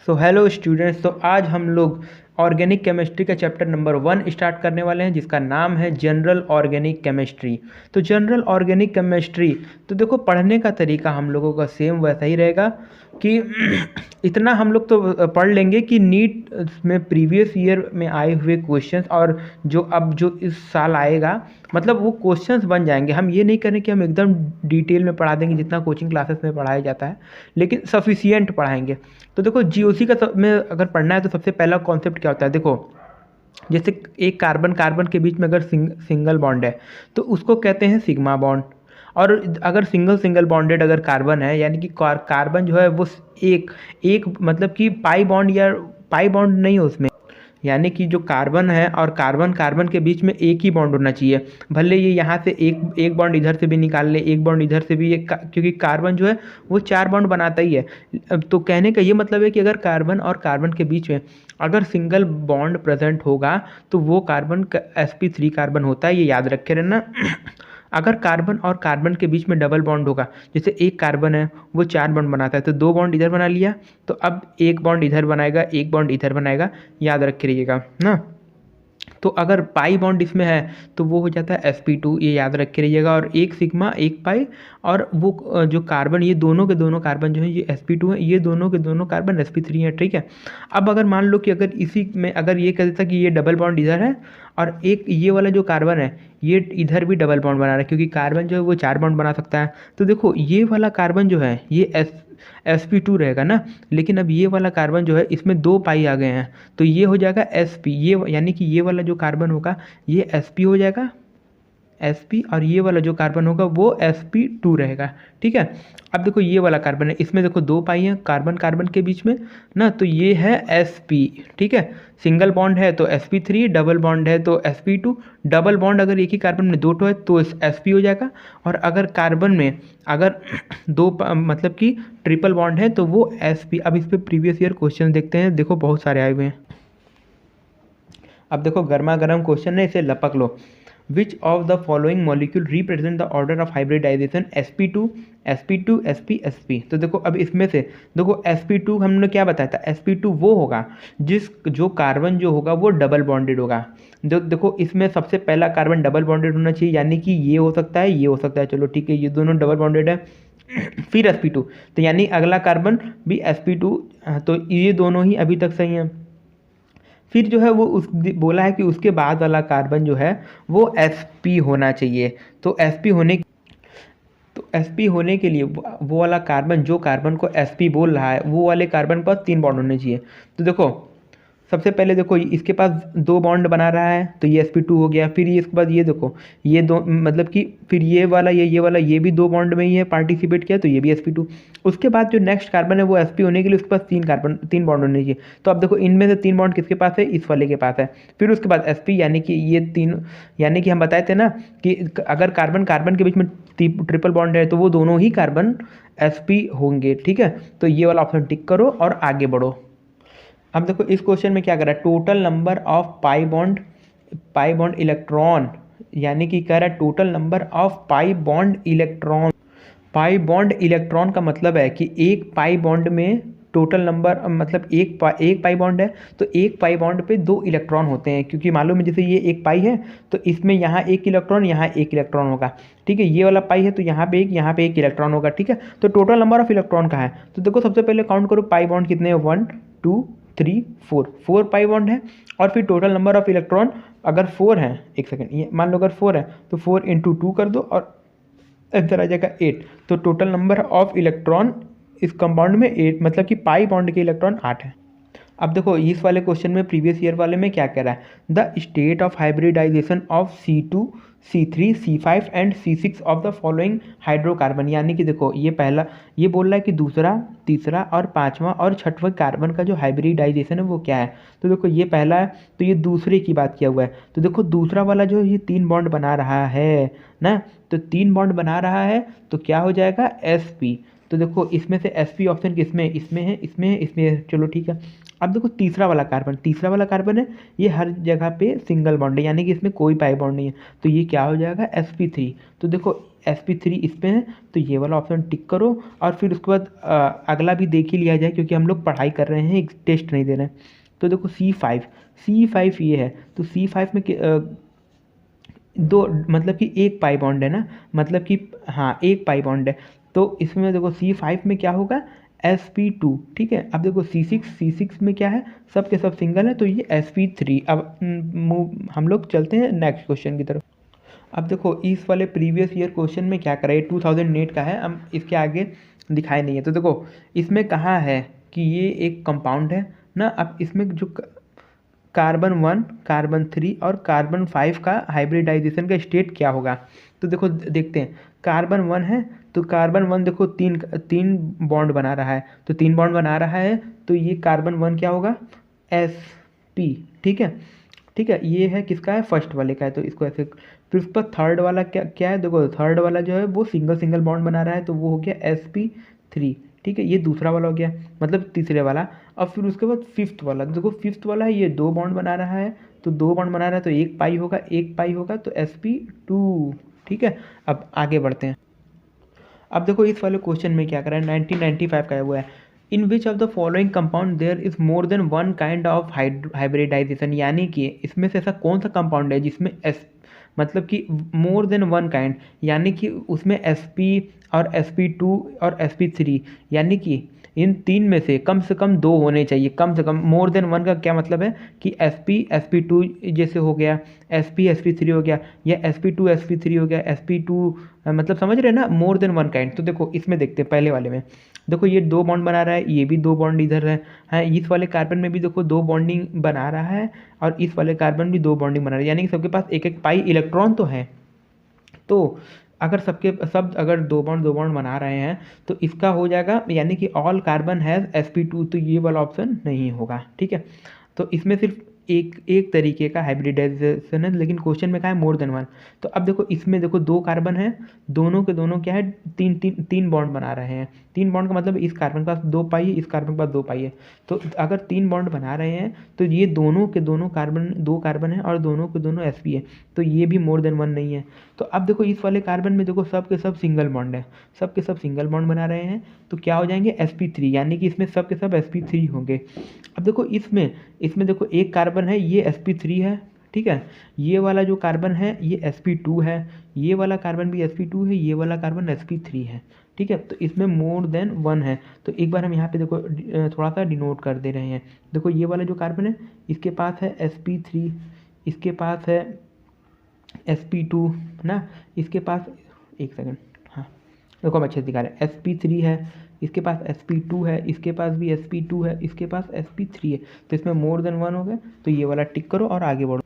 So hello students. तो आज हम लोग ऑर्गेनिक केमिस्ट्री का चैप्टर नंबर 1 स्टार्ट करने वाले हैं, जिसका नाम है जनरल ऑर्गेनिक केमिस्ट्री। तो जनरल ऑर्गेनिक केमिस्ट्री, तो देखो पढ़ने का तरीका हम लोगों का सेम वैसा ही रहेगा कि इतना हम लोग तो पढ़ लेंगे कि नीट में प्रीवियस ईयर में आए हुए क्वेश्चंस और जो इस साल आएगा, मतलब वो क्वेश्चंस बन जाएंगे। हम ये नहीं करें कि हम एकदम डिटेल में पढ़ा देंगे जितना कोचिंग क्लासेस में पढ़ाया जाता है, लेकिन सफिशियंट पढ़ाएंगे। तो देखो जीओसी का में अगर पढ़ना है तो सबसे पहला कॉन्सेप्ट क्या होता है। देखो जैसे एक कार्बन कार्बन के बीच में अगर सिंगल बॉन्ड है तो उसको कहते हैं सिग्मा बॉन्ड। और अगर सिंगल सिंगल बॉन्डेड अगर कार्बन है, यानी कि कार्बन जो है वो एक एक मतलब कि पाई बॉन्ड या पाई बॉन्ड नहीं है उसमें, यानी कि जो कार्बन है और कार्बन कार्बन के बीच में एक ही बॉन्ड होना चाहिए। भले ये यहाँ से एक एक बॉन्ड इधर से भी निकाल ले, एक बॉन्ड इधर से भी, क्योंकि कार्बन जो है वो 4 बॉन्ड बनाता ही है। तो कहने का ये मतलब है कि अगर कार्बन और कार्बन के बीच में अगर सिंगल बॉन्ड प्रेजेंट होगा तो वो कार्बन का sp3 कार्बन होता है, ये याद रखे रहना। अगर कार्बन और कार्बन के बीच में डबल बॉन्ड होगा, जैसे एक कार्बन है वो 4 बॉन्ड बनाता है, तो 2 बॉन्ड इधर बना लिया, तो अब एक बॉन्ड इधर बनाएगा, एक बॉन्ड इधर बनाएगा, याद रखे रहिएगा ना। तो अगर पाई बॉन्ड इसमें है तो वो हो जाता है sp2, ये याद रखे रहिएगा। और एक सिग्मा एक पाई, और वो जो कार्बन, ये दोनों के दोनों कार्बन जो है ये sp2 है, ये दोनों के दोनों कार्बन sp3 है, ठीक है। अब अगर मान लो कि अगर इसी में अगर ये कह देता कि ये डबल बॉन्ड इधर है और एक ये वाला जो कार्बन है ये इधर भी डबल बॉन्ड बना रहा है, क्योंकि कार्बन जो है वो 4 बॉन्ड बना सकता है। तो देखो ये वाला कार्बन जो है ये sp2 रहेगा ना, लेकिन अब ये वाला कार्बन जो है इसमें 2 पाई आ गए हैं, तो ये हो जाएगा sp, ये यानी कि ये वाला जो कार्बन होगा ये sp हो जाएगा, sp, और ये वाला जो कार्बन होगा वो sp2 रहेगा, ठीक है। अब देखो ये वाला कार्बन है, इसमें देखो 2 पाई हैं कार्बन कार्बन के बीच में ना, तो ये है sp, ठीक है। सिंगल बॉन्ड है तो sp3, डबल बॉन्ड है तो sp2। डबल बॉन्ड अगर एक ही कार्बन में 2 है तो sp हो जाएगा। और अगर कार्बन में अगर मतलब कि ट्रिपल बॉन्ड है तो वो sp। अब इस पर प्रीवियस ईयर क्वेश्चन देखते हैं, देखो बहुत सारे आए हुए हैं। अब देखो गर्मा गर्म क्वेश्चन है, इसे लपक लो। Which of the following molecule represent the order of hybridization sp2 sp2 sp sp। तो देखो अब इसमें से देखो sp2 हमने क्या बताया था, sp2 वो होगा जो कार्बन जो होगा वो डबल बॉन्डेड होगा। देखो इसमें सबसे पहला कार्बन डबल बॉन्डेड होना चाहिए, यानी कि ये हो सकता है, ये हो सकता है, चलो ठीक है, ये दोनों डबल बॉन्डेड है। फिर sp2, तो यानी अगला कार्बन भी sp2, तो ये दोनों ही अभी तक सही हैं। फिर जो है वो बोला है कि उसके बाद वाला कार्बन जो है वो sp होना चाहिए। तो sp होने के लिए वो वाला कार्बन, जो कार्बन को sp बोल रहा है, वो वाले कार्बन पर 3 बॉन्ड होने चाहिए। तो देखो सबसे पहले देखो इसके पास 2 बॉन्ड बना रहा है तो ये sp2 हो गया। फिर ये इसके बाद ये देखो ये दो, मतलब कि फिर ये वाला ये वाला ये भी 2 बॉन्ड में ही है, पार्टिसिपेट किया, तो ये भी sp2। उसके बाद जो नेक्स्ट कार्बन है वो sp होने के लिए उसके पास 3 बॉन्ड होने चाहिए। तो अब देखो इनमें से 3 बॉन्ड किसके पास है, इस वाले के पास है। फिर उसके बाद sp, यानी कि ये 3, यानी कि हम बताए थे ना कि अगर कार्बन कार्बन के बीच में ट्रिपल बॉन्ड है तो वो दोनों ही कार्बन sp होंगे, ठीक है। तो ये वाला ऑप्शन टिक करो और आगे बढ़ो। अब देखो इस क्वेश्चन में क्या कर रहा है, total number of pi bond electron, यानी कि कह रहा है total number of pi bond electron. Pi bond electron का मतलब है कि एक पाई बॉन्ड में टोटल नंबर, मतलब एक पाई बॉन्ड है तो एक पाई बॉन्ड पे 2 इलेक्ट्रॉन होते हैं, क्योंकि मालूम है जैसे ये एक पाई है तो इसमें यहाँ एक इलेक्ट्रॉन, यहाँ एक इलेक्ट्रॉन होगा, ठीक है। ये वाला पाई है तो यहाँ पे एक इलेक्ट्रॉन होगा, ठीक है। तो टोटल नंबर ऑफ इलेक्ट्रॉन का है, तो देखो सबसे पहले काउंट करो पाई बॉन्ड कितने हैं, 1 2 3 4 पाई बॉन्ड है। और फिर टोटल नंबर ऑफ इलेक्ट्रॉन अगर 4 है, एक सेकेंड, ये मान लो अगर 4 है तो 4 × 2 कर दो और इधर आ जाएगा 8। तो टोटल नंबर ऑफ इलेक्ट्रॉन इस कंपाउंड में 8, मतलब कि पाई बॉन्ड के इलेक्ट्रॉन 8 है। अब देखो इस वाले क्वेश्चन में प्रीवियस ईयर वाले में क्या कह रहा है, the state of hybridization of C2 C3 C5 and C6 of the following hydrocarbon. यानी कि देखो ये पहला, ये बोल रहा है कि दूसरा, तीसरा और पांचवा और छठवां कार्बन का जो हाइब्रिडाइजेशन है वो क्या है। तो देखो ये पहला है तो ये दूसरे की बात किया हुआ है। तो देखो दूसरा वाला जो ये 3 बॉन्ड बना रहा है ना, तो 3 बॉन्ड बना रहा है तो क्या हो जाएगा sp। तो देखो इसमें से sp ऑप्शन किसमें, इसमें है, इसमें है, इसमें है, चलो ठीक है। अब देखो तीसरा वाला कार्बन है, ये हर जगह पे सिंगल बॉन्ड है, यानी कि इसमें कोई पाई बॉन्ड नहीं है, तो ये क्या हो जाएगा sp3। तो देखो sp3 इसमें है, तो ये वाला ऑप्शन टिक करो। और फिर उसके बाद अगला भी देख ही लिया जाए, क्योंकि हम लोग पढ़ाई कर रहे हैं, एक टेस्ट नहीं दे रहे हैं। तो देखो C5 ये है, तो C5 में दो, मतलब कि एक पाई बॉन्ड है ना, मतलब कि हाँ एक पाई बॉन्ड है, तो इसमें देखो C5 में क्या होगा, sp2। ठीक है, अब देखो C6 में क्या है, सब के सब सिंगल है, तो ये sp3। अब हम लोग चलते हैं नेक्स्ट क्वेश्चन की तरफ। अब देखो इस वाले प्रीवियस ईयर क्वेश्चन में क्या करा है, 2008 का है, अब इसके आगे दिखाई नहीं है। तो देखो इसमें कहाँ है कि ये एक कंपाउंड है ना, अब इसमें जो कार्बन 1, कार्बन 3 और कार्बन 5 का हाइब्रिडाइजेशन का स्टेट क्या होगा। तो देखो देखते हैं, कार्बन 1 है, तो कार्बन 1 देखो तीन तीन बॉन्ड बना रहा है, तो तीन बॉन्ड बना रहा है, तो ये कार्बन 1 क्या होगा, sp। ठीक है, ठीक है, ये है किसका है, फर्स्ट वाले का है, तो इसको ऐसे। फिर उस पर थर्ड वाला क्या क्या है, देखो थर्ड वाला जो है वो सिंगल सिंगल बॉन्ड बना रहा है, तो वो हो गया sp3। ठीक है, ये दूसरा वाला हो गया, मतलब तीसरे वाला। अब फिर उसके बाद फिफ्थ वाला, देखो फिफ्थ वाला है, ये दो बॉन्ड बना रहा है, तो दो बॉन्ड बना रहा है, तो एक पाई होगा, तो sp2। ठीक है, अब आगे बढ़ते हैं। अब देखो इस वाले क्वेश्चन में क्या करा है, 1995 का हुआ है। In which of the following compound there is more than one kind of hybridization, यानी कि इसमें से ऐसा कौन सा कंपाउंड है जिसमें मतलब कि मोर देन वन काइंड, यानी कि उसमें sp और sp2 और sp3, यानी कि इन तीन में से कम दो होने चाहिए, कम से कम। मोर देन वन का क्या मतलब है कि sp sp2 जैसे हो गया, sp sp3 हो गया, या sp2 sp3 हो गया, sp2, मतलब समझ रहे हैं ना, मोर देन वन काइंड। तो देखो इसमें देखते हैं, पहले वाले में देखो ये दो बॉन्ड बना रहा है, ये भी दो बॉन्ड इधर है, इस वाले कार्बन में भी देखो दो बॉन्डिंग बना रहा है, और इस वाले कार्बन भी दो बॉन्डिंग बना रहा है, यानी कि सबके पास एक एक पाई इलेक्ट्रॉन तो है। तो अगर अगर दो बॉन्ड बना रहे हैं, तो इसका हो जाएगा, यानी कि ऑल कार्बन हैज़ sp2, तो ये वाला ऑप्शन नहीं होगा। ठीक है, तो इसमें सिर्फ एक तरीके का हाइब्रिडाइजेशन है, लेकिन क्वेश्चन में कहा है मोर देन वन। तो अब देखो इसमें देखो दो कार्बन है, दोनों के दोनों क्या है, तीन बॉन्ड बना रहे हैं। तीन बॉन्ड का मतलब इस कार्बन के पास दो पाई है, इस कार्बन के पास दो पाई है, तो अगर तीन बॉन्ड बना रहे हैं, तो ये दोनों के दोनों दो कार्बन है, और दोनों के दोनों sp है, तो ये भी मोर देन वन नहीं है। तो अब देखो इस वाले कार्बन में देखो सब के सब सिंगल बॉन्ड है, सब के सब सिंगल बॉन्ड बना रहे हैं, तो क्या हो जाएंगे sp3, यानी कि इसमें सब के सब sp3 होंगे। अब देखो इसमें देखो एक कार्बन है, ये sp3 है। ठीक है, ये वाला जो कार्बन है ये sp2 है, ये वाला कार्बन भी sp2 है, ये वाला कार्बन sp3 है। ठीक है, तो इसमें मोर देन वन है। तो एक बार हम यहाँ पे देखो थोड़ा सा डिनोट कर दे रहे हैं। देखो ये वाला जो कार्बन है, इसके पास है sp3, इसके पास है sp2 ना, इसके पास, एक सेकंड, हाँ देखो हम अच्छे से दिखा रहे हैं, sp3 है, इसके पास sp2 है, इसके पास भी sp2 है, इसके पास sp3 है, तो इसमें मोर देन वन हो गया, तो ये वाला टिक करो और आगे बढ़ो।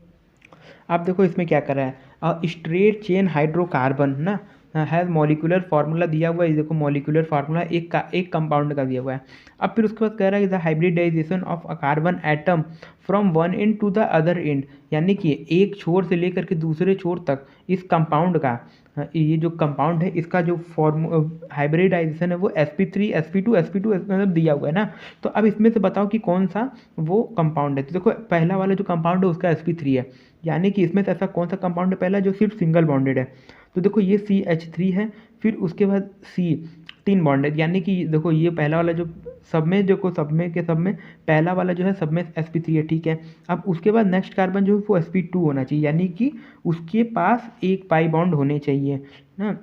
आप देखो इसमें क्या कर रहा है, स्ट्रेट चेन हाइड्रोकार्बन ना हैज़ मॉलिक्यूलर फार्मूला दिया हुआ है, देखो मॉलिक्यूलर फार्मूला एक कंपाउंड का दिया हुआ है। अब फिर उसके बाद कह रहा है the hybridization of a carbon atom from one end to the other end, यानी कि एक छोर से लेकर के दूसरे छोर तक इस कंपाउंड का, ये जो कंपाउंड है इसका जो हाइब्रिडाइजेशन है वो sp3 sp2 मतलब दिया हुआ है ना। तो अब इसमें से बताओ कि कौन सा वो कंपाउंड है। तो देखो पहला वाला जो कंपाउंड है उसका sp3 है, यानी कि इसमें से ऐसा कौन सा कंपाउंड है पहला जो सिर्फ सिंगल बॉन्डेड है। तो देखो ये CH3 है, फिर उसके बाद C तीन बॉन्ड है, यानी कि देखो ये पहला वाला जो सब में पहला वाला जो है सब में sp3 है। ठीक है, अब उसके बाद नेक्स्ट कार्बन जो है वो sp2 होना चाहिए, यानी कि उसके पास एक पाई बॉन्ड होने चाहिए ना।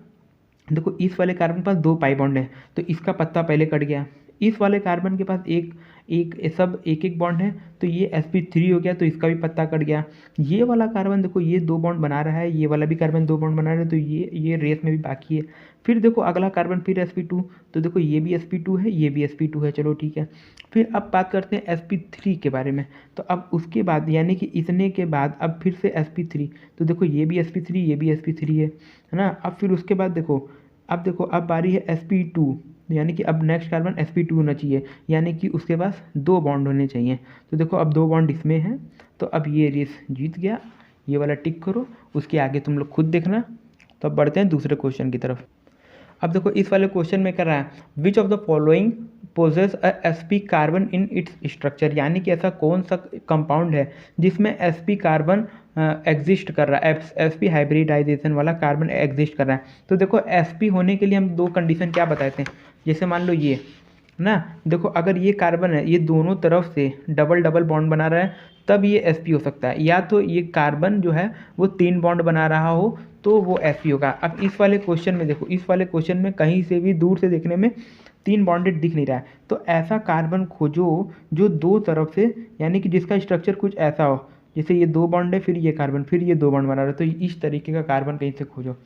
देखो इस वाले कार्बन के पास दो पाई बॉन्ड है, तो इसका पत्ता पहले कट गया। इस वाले कार्बन के पास एक बॉन्ड है, तो ये sp3 हो गया, तो इसका भी पत्ता कट गया। ये वाला कार्बन देखो ये दो बॉन्ड बना रहा है, ये वाला भी कार्बन दो बॉन्ड बना रहा है, तो ये रेस में भी बाकी है। फिर देखो अगला कार्बन फिर sp2, तो देखो ये भी sp2 है, ये भी sp2 है, चलो ठीक है। फिर अब बात करते हैं sp3 के बारे में। तो अब उसके बाद यानी कि इतने के बाद अब फिर से sp3, तो देखो ये भी sp3 ये भी sp3 है ना। अब फिर उसके बाद देखो अब बारी है sp2, यानी कि अब नेक्स्ट कार्बन sp2 होना चाहिए, यानी कि उसके पास दो बॉन्ड होने चाहिए। तो देखो अब दो बॉन्ड इसमें है, तो अब ये रेस जीत गया, ये वाला टिक करो, उसके आगे तुम लोग खुद देखना। तो अब बढ़ते हैं दूसरे क्वेश्चन की तरफ। अब देखो इस वाले क्वेश्चन में कर रहा है which of the following possesses a sp carbon in its structure, यानी कि ऐसा कौन सा कंपाउंड है जिसमें sp कार्बन एग्जिस्ट कर रहा है, sp हाइब्रिडाइजेशन वाला कार्बन एग्जिस्ट कर रहा है। तो देखो sp होने के लिए हम दो कंडीशन क्या बताते हैं, जैसे मान लो ये ना, देखो अगर ये कार्बन है ये दोनों तरफ से डबल डबल बॉन्ड बना रहा है तब ये sp हो सकता है, या तो ये कार्बन जो है वो 3 बॉन्ड बना रहा हो तो वो sp होगा। अब इस वाले क्वेश्चन में देखो, इस वाले क्वेश्चन में कहीं से भी दूर से देखने में 3 बॉन्डेड दिख नहीं रहा है, तो ऐसा कार्बन खोजो जो दो तरफ से, यानी कि जिसका स्ट्रक्चर कुछ ऐसा हो, जैसे ये 2 बॉन्ड है फिर ये कार्बन फिर ये 2 बॉन्ड बना रहा है, तो इस तरीके का कार्बन कहीं से खोजो।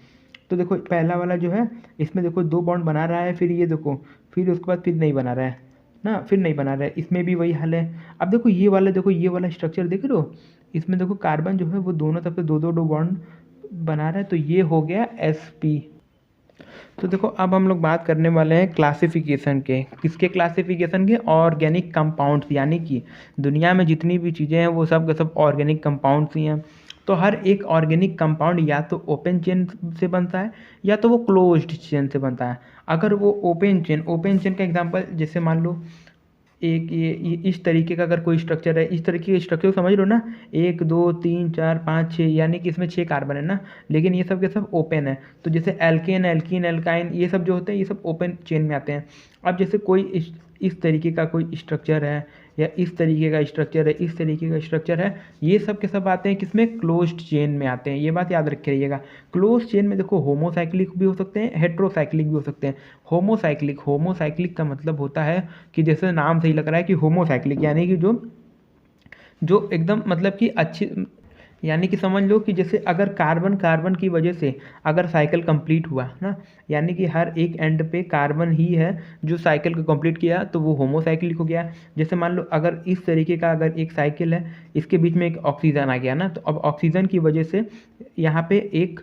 तो देखो पहला वाला जो है इसमें देखो 2 बॉन्ड बना रहा है, फिर ये देखो फिर उसके बाद फिर नहीं बना रहा है ना, फिर नहीं बना रहा है, इसमें भी वही हाल है। अब देखो ये वाला, देखो ये वाला स्ट्रक्चर देख रहे हो, इसमें देखो कार्बन जो है वो दोनों तरफ से दो दो बॉन्ड बना रहा है, तो ये हो गया sp। तो देखो अब हम लोग बात करने वाले हैं क्लासिफिकेशन के, किसके क्लासिफिकेशन के, ऑर्गेनिक कंपाउंड्स, यानी कि दुनिया में जितनी भी चीज़ें हैं वो सब के सब ऑर्गेनिक कंपाउंड्स ही हैं। तो हर एक ऑर्गेनिक कंपाउंड या तो ओपन चेन से बनता है या तो वो क्लोज्ड चेन से बनता है। अगर वो ओपन चेन का एग्जांपल जैसे मान लो एक ये इस तरीके का अगर कोई स्ट्रक्चर है, इस तरीके के स्ट्रक्चर को समझ लो ना, 1 2 3 4 5 6, यानी कि इसमें 6 कार्बन है ना, लेकिन ये सब के सब ओपन है। तो जैसे एल्केन एल्कीन एल्काइन ये सब जो होते हैं ये सब ओपन चेन में आते हैं। अब जैसे कोई इस तरीके का कोई स्ट्रक्चर है, या इस तरीके का स्ट्रक्चर है, इस तरीके का स्ट्रक्चर है, ये सब के सब आते हैं किसमें, क्लोज्ड चेन में आते हैं। ये बात याद रखे रहिएगा। क्लोज्ड चेन में देखो होमोसाइक्लिक भी हो सकते हैं, हेट्रोसाइक्लिक भी हो सकते हैं। होमोसाइक्लिक का मतलब होता है कि जैसे नाम से ही लग रहा है कि होमोसाइक्लिक, यानी कि जो जो एकदम मतलब कि अच्छी, यानी कि समझ लो कि जैसे अगर कार्बन कार्बन की वजह से अगर साइकिल कंप्लीट हुआ ना, यानी कि हर एक एंड पे कार्बन ही है जो साइकिल को कंप्लीट किया, तो वो होमोसाइक्लिक हो गया। जैसे मान लो अगर इस तरीके का अगर एक साइकिल है, इसके बीच में एक ऑक्सीजन आ गया ना, तो अब ऑक्सीजन की वजह से यहाँ पे एक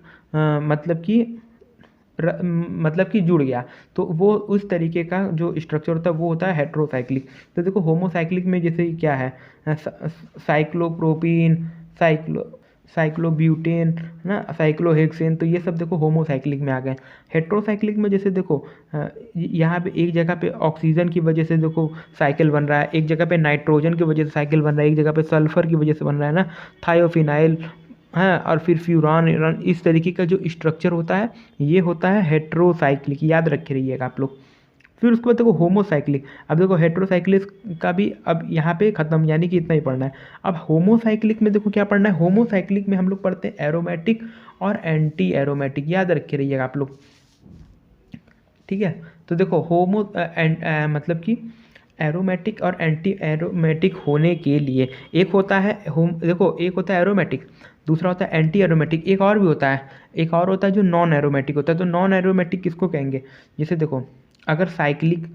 मतलब कि जुड़ गया, तो वो उस तरीके का जो स्ट्रक्चर होता है वो होता है हेट्रोसाइक्लिक। तो देखो होमोसाइक्लिक में जैसे क्या है, साइक्लोप्रोपीन, साइक्लोब्यूटेन ना, साइक्लोहेक्सेन, तो ये सब देखो होमोसाइक्लिक में आ गए। हेट्रोसाइक्लिक में जैसे देखो यहाँ पे एक जगह पे ऑक्सीजन की वजह से देखो साइकिल बन रहा है, एक जगह पे नाइट्रोजन की वजह से साइकिल बन रहा है, एक जगह पे सल्फर की वजह से बन रहा है ना, थायोफिनाइल, हाँ, और फिर फ्यूरान इस तरीके का जो स्ट्रक्चर होता है ये होता है हेट्रोसाइक्लिक, याद रखे रहिएगा आप लोग। फिर उसके बाद देखो होमोसाइक्लिक। अब देखो हेट्रोसाइक्लिक का भी अब यहाँ पे ख़त्म, यानी कि इतना ही पढ़ना है। अब होमोसाइक्लिक में देखो क्या पढ़ना है, होमोसाइक्लिक में हम लोग पढ़ते हैं एरोमेटिक और एंटी एरोमेटिक, याद रखे रहिएगा आप लोग, ठीक है। तो देखो मतलब कि एरोमेटिक और एंटी एरोमेटिक होने के लिए एक होता है देखो एक होता है एरोमेटिक, दूसरा होता है एंटी एरोमेटिक, एक और भी होता है, एक और होता है जो नॉन एरोमेटिक होता है। तो नॉन एरोमेटिक किसको कहेंगे, जैसे देखो अगर साइक्लिक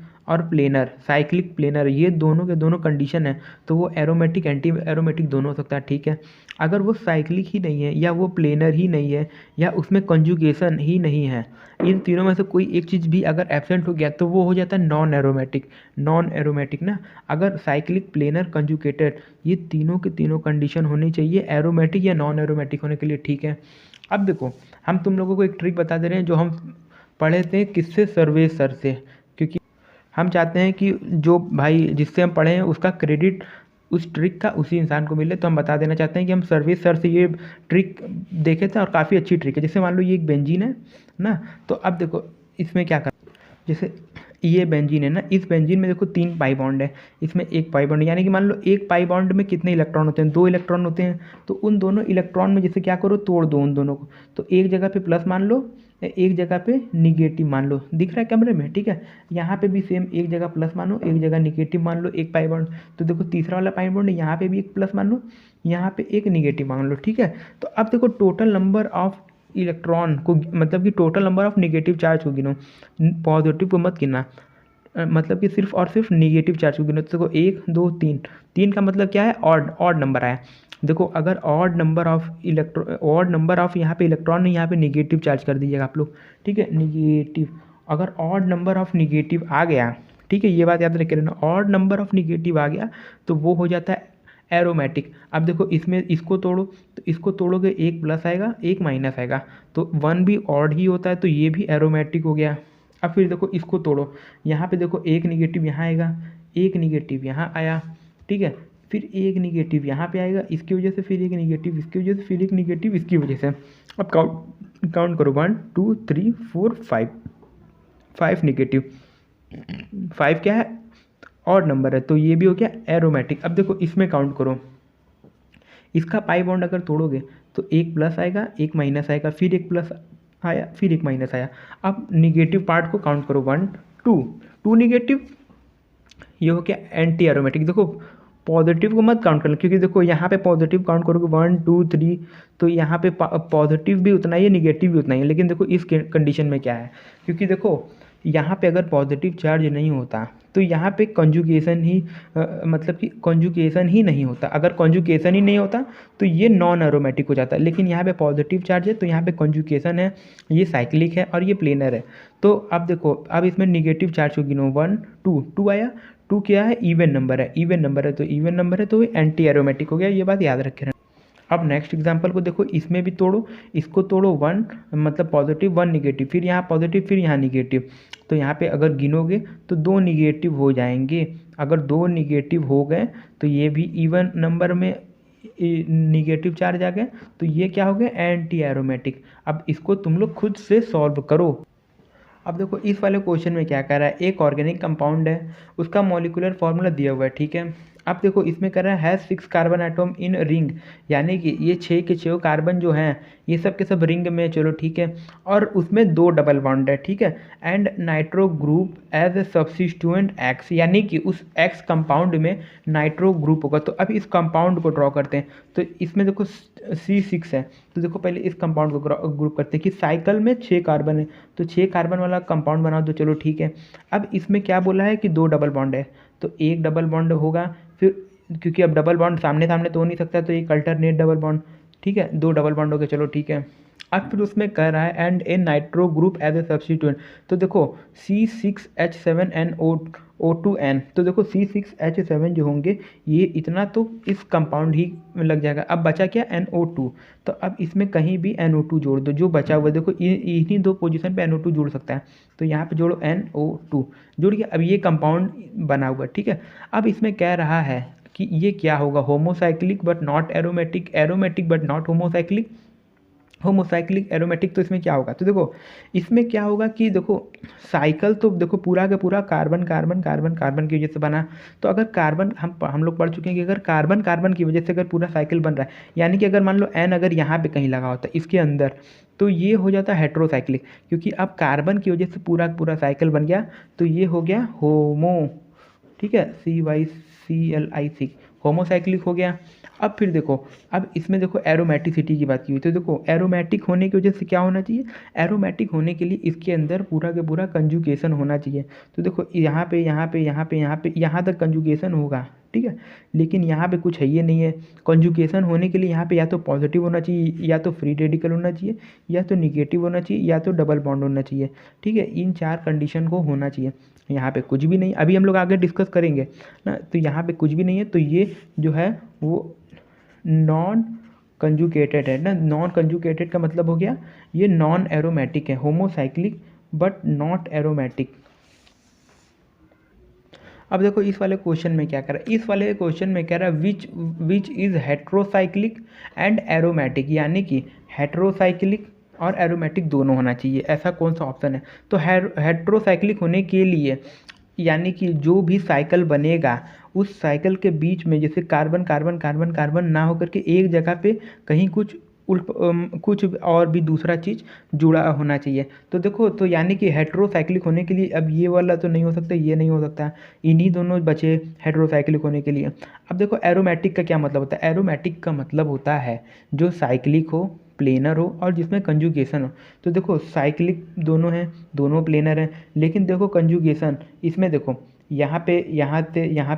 प्लेनर ये दोनों के दोनों कंडीशन है तो वो एरोमेटिक एंटी एरोमेटिक दोनों हो सकता है, ठीक है। अगर वो साइक्लिक ही नहीं है या वो प्लेनर ही नहीं है या उसमें कंजुगेशन ही नहीं है, इन तीनों में से कोई एक चीज़ भी अगर एब्सेंट हो गया तो वो हो जाता है नॉन एरोमेटिक ना। अगर साइक्लिक प्लेनर कंजुगेटेड ये तीनों के तीनों कंडीशन होनी चाहिए एरोमेटिक या नॉन एरोमेटिक होने के लिए, ठीक है। अब देखो हम तुम लोगों को एक ट्रिक बता दे रहे हैं जो हम पढ़े थे किससे, सर्वेश सर से, क्योंकि हम चाहते हैं कि जो भाई जिससे हम पढ़े हैं उसका क्रेडिट उस ट्रिक का उसी इंसान को मिले, तो हम बता देना चाहते हैं कि हम सर्वेश सर से ये ट्रिक देखे थे और काफ़ी अच्छी ट्रिक है। जैसे मान लो ये एक बेंजीन है ना, तो अब देखो इसमें क्या कर, जैसे ये बेंजीन है ना, इस बेंजीन में देखो 3 पाई बॉन्ड है, इसमें 1 पाई बॉन्ड, यानी कि मान लो 1 पाई बॉन्ड में कितने इलेक्ट्रॉन होते हैं, 2 इलेक्ट्रॉन होते हैं। तो उन दोनों इलेक्ट्रॉन में जैसे क्या करो, तोड़ दो उन दोनों को, तो एक जगह पे प्लस मान लो, एक जगह पे निगेटिव मान लो, दिख रहा है कैमरे में, ठीक है। यहाँ पे भी सेम, एक जगह प्लस मानो, एक जगह निगेटिव मान लो, 1 पाई बॉन्ड। तो देखो तीसरा वाला पाई बॉन्ड यहाँ पे भी एक प्लस मान लो, यहाँ पे एक निगेटिव मान लो, ठीक है। तो अब देखो टोटल नंबर ऑफ इलेक्ट्रॉन को, मतलब कि total number of negative charge को गिनो, पॉजिटिव को मत गिनना, मतलब कि सिर्फ और सिर्फ निगेटिव चार्ज को गिनो। तो देखो 1 2 3, 3 का मतलब क्या है, ऑड नंबर आया। देखो अगर ऑड नंबर ऑफ यहाँ पे इलेक्ट्रॉन है, यहाँ पे निगेटिव चार्ज कर दीजिएगा आप लोग, ठीक है, निगेटिव। अगर ऑड नंबर ऑफ निगेटिव आ गया, ठीक है, ये बात याद रख लेना, ऑड नंबर ऑफ निगेटिव आ गया तो वो हो जाता है एरोमेटिक। अब देखो इसमें इसको तोड़ो, तो इसको तोड़ोगे 1 प्लस आएगा 1 माइनस आएगा, तो 1 भी ऑड ही होता है, तो ये भी एरोमेटिक हो गया। अब फिर देखो इसको तोड़ो, यहाँ पे देखो एक निगेटिव यहाँ आएगा, एक निगेटिव यहाँ आया, ठीक है, फिर एक निगेटिव यहाँ पे आएगा इसकी वजह से, फिर एक निगेटिव इसकी वजह से, फिर एक निगेटिव इसकी वजह से। अब काउंट करो 1 2 3 4 5, 5 निगेटिव, 5 क्या है, ऑड नंबर है, तो ये भी हो गया एरोमेटिक। अब देखो इसमें काउंट करो, इसका पाई बॉन्ड अगर तोड़ोगे तो एक प्लस आएगा एक माइनस आएगा, फिर एक प्लस आया फिर एक माइनस आया। अब निगेटिव पार्ट को काउंट करो 1 2, 2 निगेटिव, ये हो गया एंटी एरोमेटिक। देखो पॉजिटिव को मत काउंट करना, क्योंकि देखो यहाँ पे पॉजिटिव काउंट करोगे 1 2 3, तो यहाँ पे पॉजिटिव भी उतना ही है निगेटिव भी उतना ही है। लेकिन देखो इस कंडीशन में क्या है, क्योंकि देखो यहाँ पे अगर पॉजिटिव चार्ज नहीं होता तो यहाँ पे कॉन्जुगेशन ही मतलब कि कॉन्जुगेशन ही नहीं होता। अगर कॉन्जुगेशन ही नहीं होता तो ये नॉन एरोमेटिक हो जाता है, लेकिन यहाँ पे पॉजिटिव चार्ज है तो यहाँ पे कॉन्जुगेशन है, ये साइक्लिक है और ये प्लेनर है। तो अब देखो अब इसमें निगेटिव चार्ज को गिनो 1 2, 2 आया, 2 क्या है, इवन नंबर है, इवन नंबर है तो इवन नंबर है तो एंटी एरोमेटिक हो गया, ये बात याद रखे। अब नेक्स्ट एग्जांपल को देखो, इसमें भी तोड़ो, इसको तोड़ो 1 मतलब पॉजिटिव 1 निगेटिव, फिर यहाँ पॉजिटिव फिर यहाँ निगेटिव, तो यहाँ पे अगर गिनोगे तो 2 निगेटिव हो जाएंगे। अगर 2 निगेटिव हो गए तो ये भी इवन नंबर में निगेटिव चार्ज आ गए, तो ये क्या हो गया, एंटी एरोमेटिक। अब इसको तुम लोग खुद से सॉल्व करो। अब देखो इस वाले क्वेश्चन में क्या कर रहा है, एक ऑर्गेनिक कंपाउंड है, उसका मॉलिक्यूलर फॉर्मूला दिया हुआ है, ठीक है। अब देखो इसमें कर रहा है 6 कार्बन एटम इन रिंग, यानी कि ये 6 के 6 कार्बन जो हैं ये सब के सब रिंग में, चलो ठीक है, और उसमें 2 डबल बॉन्ड है, ठीक है, and nitro group as a substituent X, यानी कि उस एक्स कंपाउंड में नाइट्रो ग्रुप होगा। तो अब इस कंपाउंड को ड्रॉ करते हैं, तो इसमें देखो C6 है, तो देखो पहले इस कंपाउंड को ग्रुप करते हैं कि साइकिल में 6 कार्बन है, तो 6 कार्बन वाला कंपाउंड बना दो, चलो ठीक है। अब इसमें क्या बोला है कि 2 डबल बॉन्ड है, तो एक डबल बॉन्ड होगा, फिर क्योंकि अब डबल बॉन्ड सामने सामने तो हो नहीं सकता, तो एक अल्टरनेट डबल बॉन्ड, ठीक है, 2 डबल बॉन्ड हो गए, चलो ठीक है। अब फिर उसमें कह रहा है and a nitro group as a substituent, तो देखो C6H7NO2N, तो देखो C6H7 जो होंगे ये इतना तो इस कंपाउंड ही में लग जाएगा। अब बचा क्या, NO2, तो अब इसमें कहीं भी NO2 जोड़ दो, जो बचा हुआ देखो इन्हीं 2 पोजीशन पे NO2 जुड़ सकता है, तो यहाँ पे जोड़ो NO2, जुड़ गया। अब ये कंपाउंड बना हुआ, ठीक है। अब इसमें कह रहा है कि ये क्या होगा, homocyclic but not aromatic, aromatic but not homocyclic, homocyclic aromatic, तो इसमें क्या होगा, तो देखो इसमें क्या होगा कि देखो साइकिल तो देखो पूरा का पूरा कार्बन कार्बन कार्बन कार्बन की वजह से बना, तो अगर कार्बन हम लोग पढ़ चुके हैं कि अगर कार्बन कार्बन की वजह से अगर पूरा साइकिल बन रहा है, यानी कि अगर मान लो एन अगर यहाँ पे कहीं लगा होता है इसके अंदर, तो ये हो जाता है हेट्रोसाइक्लिक, क्योंकि अब कार्बन की वजह से पूरा पूरा साइकिल बन गया, तो ये हो गया होमो, ठीक है, CYCLIC, होमोसाइक्लिक हो गया। अब फिर देखो, अब इसमें देखो एरोमेटिसिटी की बात की हुई, तो देखो एरोमेटिक होने की वजह से क्या होना चाहिए, एरोमेटिक होने के लिए इसके अंदर पूरा के पूरा कंजुगेशन होना चाहिए। तो देखो यहाँ पे यहाँ पे यहाँ पे यहाँ पे यहाँ तक कंजुगेशन होगा, ठीक है, लेकिन यहाँ पे कुछ है ये नहीं है। कंजुगेशन होने के लिए यहाँ पे या तो पॉजिटिव होना चाहिए, या तो फ्री रेडिकल होना चाहिए, या तो निगेटिव होना चाहिए, या तो डबल बॉन्ड होना चाहिए, ठीक है, इन 4 कंडीशन को होना चाहिए। यहाँ पे कुछ भी नहीं, अभी हम लोग आगे डिस्कस करेंगे ना, तो यहाँ पे कुछ भी नहीं है, तो ये जो है वो नॉन कंजुगेटेड है ना। नॉन कंजुगेटेड का मतलब हो गया ये नॉन एरोमेटिक है, होमोसाइक्लिक बट नॉट एरोमेटिक। अब देखो इस वाले क्वेश्चन में क्या कर रहा है, इस वाले क्वेश्चन में कह रहा है which is heterocyclic and aromatic, यानी कि हेट्रोसाइक्लिक और एरोमेटिक दोनों होना चाहिए, ऐसा कौन सा ऑप्शन है। तो हेट्रोसाइक्लिक होने के लिए यानी कि जो भी साइकिल बनेगा उस साइकिल के बीच में जैसे कार्बन कार्बन कार्बन कार्बन ना होकर के एक जगह पे कहीं कुछ कुछ और भी दूसरा चीज़ जुड़ा होना चाहिए। तो देखो, तो यानी कि हेट्रोसाइक्लिक होने के लिए अब ये वाला तो नहीं हो सकता, ये नहीं हो सकता, इन्हीं दोनों बचे हेट्रोसाइक्लिक होने के लिए। अब देखो एरोमेटिक का क्या मतलब होता है, एरोमेटिक का मतलब होता है जो साइक्लिक हो, प्लेनर हो और जिसमें कंजुगेशन हो। तो देखो साइक्लिक दोनों हैं, दोनों प्लेनर हैं, लेकिन देखो कंजुगेशन इसमें देखो यहाँ पे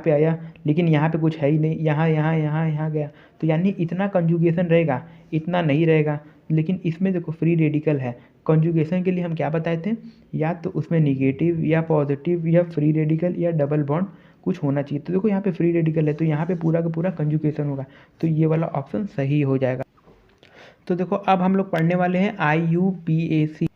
आया, लेकिन यहाँ पे कुछ है ही नहीं, यहाँ गया, तो यानी इतना कंजुगेशन रहेगा, इतना नहीं रहेगा। लेकिन इसमें देखो फ्री रेडिकल है, कंजुगेशन के लिए हम क्या बताए थे, या तो उसमें निगेटिव या पॉजिटिव या फ्री रेडिकल या डबल बॉन्ड कुछ होना चाहिए। तो देखो यहाँ पे फ्री रेडिकल है, तो यहाँ पे पूरा का पूरा कंजुगेशन होगा, तो ये वाला ऑप्शन सही हो जाएगा। तो देखो अब हम लोग पढ़ने वाले हैं IUPAC।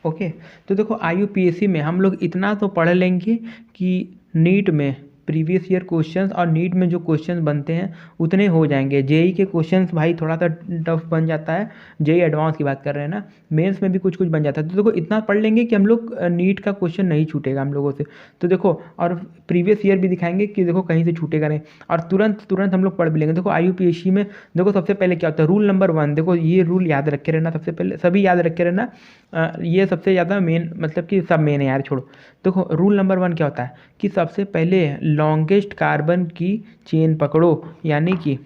ओके। तो देखो IUPAC में हम लोग इतना तो पढ़ लेंगे कि नीट में प्रीवियस ईयर क्वेश्चंस और नीट में जो क्वेश्चंस बनते हैं उतने हो जाएंगे। जेई के क्वेश्चंस भाई थोड़ा सा टफ बन जाता है, जेई एडवांस की बात कर रहे हैं ना, मेंस में भी कुछ कुछ बन जाता है। तो देखो इतना पढ़ लेंगे कि हम लोग नीट का क्वेश्चन नहीं छूटेगा हम लोगों से। तो देखो और प्रीवियस ईयर भी दिखाएंगे कि देखो कहीं से छूटेगा नहीं, और तुरंत तुरंत हम लोग पढ़ भी लेंगे। देखो IUPAC में देखो सबसे पहले क्या होता है, रूल नंबर 1, देखो ये रूल याद रखे रहना, सबसे पहले सभी याद रखे रहना। ये सबसे ज़्यादा मेन, मतलब कि सब मेन है यार, छोड़ो। देखो रूल नंबर 1 क्या होता है कि सबसे पहले लॉन्गेस्ट कार्बन की चेन पकड़ो, यानी कि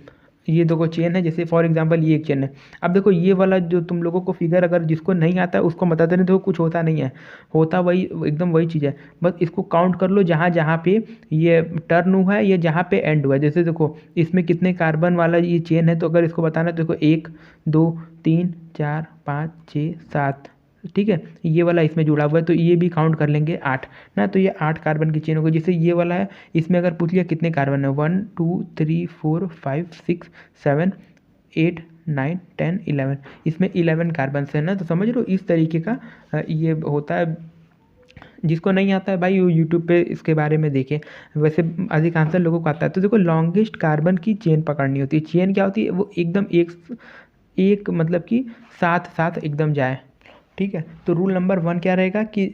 ये देखो चेन है, जैसे फॉर एग्जांपल ये एक चेन है। अब देखो ये वाला जो तुम लोगों को फिगर अगर जिसको नहीं आता है उसको बताते नहीं, देखो कुछ होता नहीं है, होता वही एकदम वही चीज़ है। बस इसको काउंट कर लो जहाँ जहाँ पे ये टर्न हुआ है, ये जहाँ पे एंड हुआ है। जैसे देखो इसमें कितने कार्बन वाला ये चेन है, तो अगर इसको बताना है तो देखो 1 2 3 4 5 6 7, ठीक है, ये वाला इसमें जुड़ा हुआ है तो ये भी काउंट कर लेंगे 8 ना। तो ये 8 कार्बन की चेन होगी। जैसे ये वाला है, इसमें अगर पूछ लिया कितने कार्बन है, 1 2 3 4 5 6 7 8 9 10 11, इसमें 11 कार्बन है ना। तो समझ लो इस तरीके का ये होता है। जिसको नहीं आता है भाई वो यूट्यूब पे इसके बारे में देखें, वैसे अधिकांश लोगों को आता है। तो देखो लॉन्गेस्ट कार्बन की चेन पकड़नी होती है। चेन क्या होती है, वो एकदम एक एक मतलब कि साथ साथ एकदम जाए, ठीक है। तो रूल नंबर 1 क्या रहेगा कि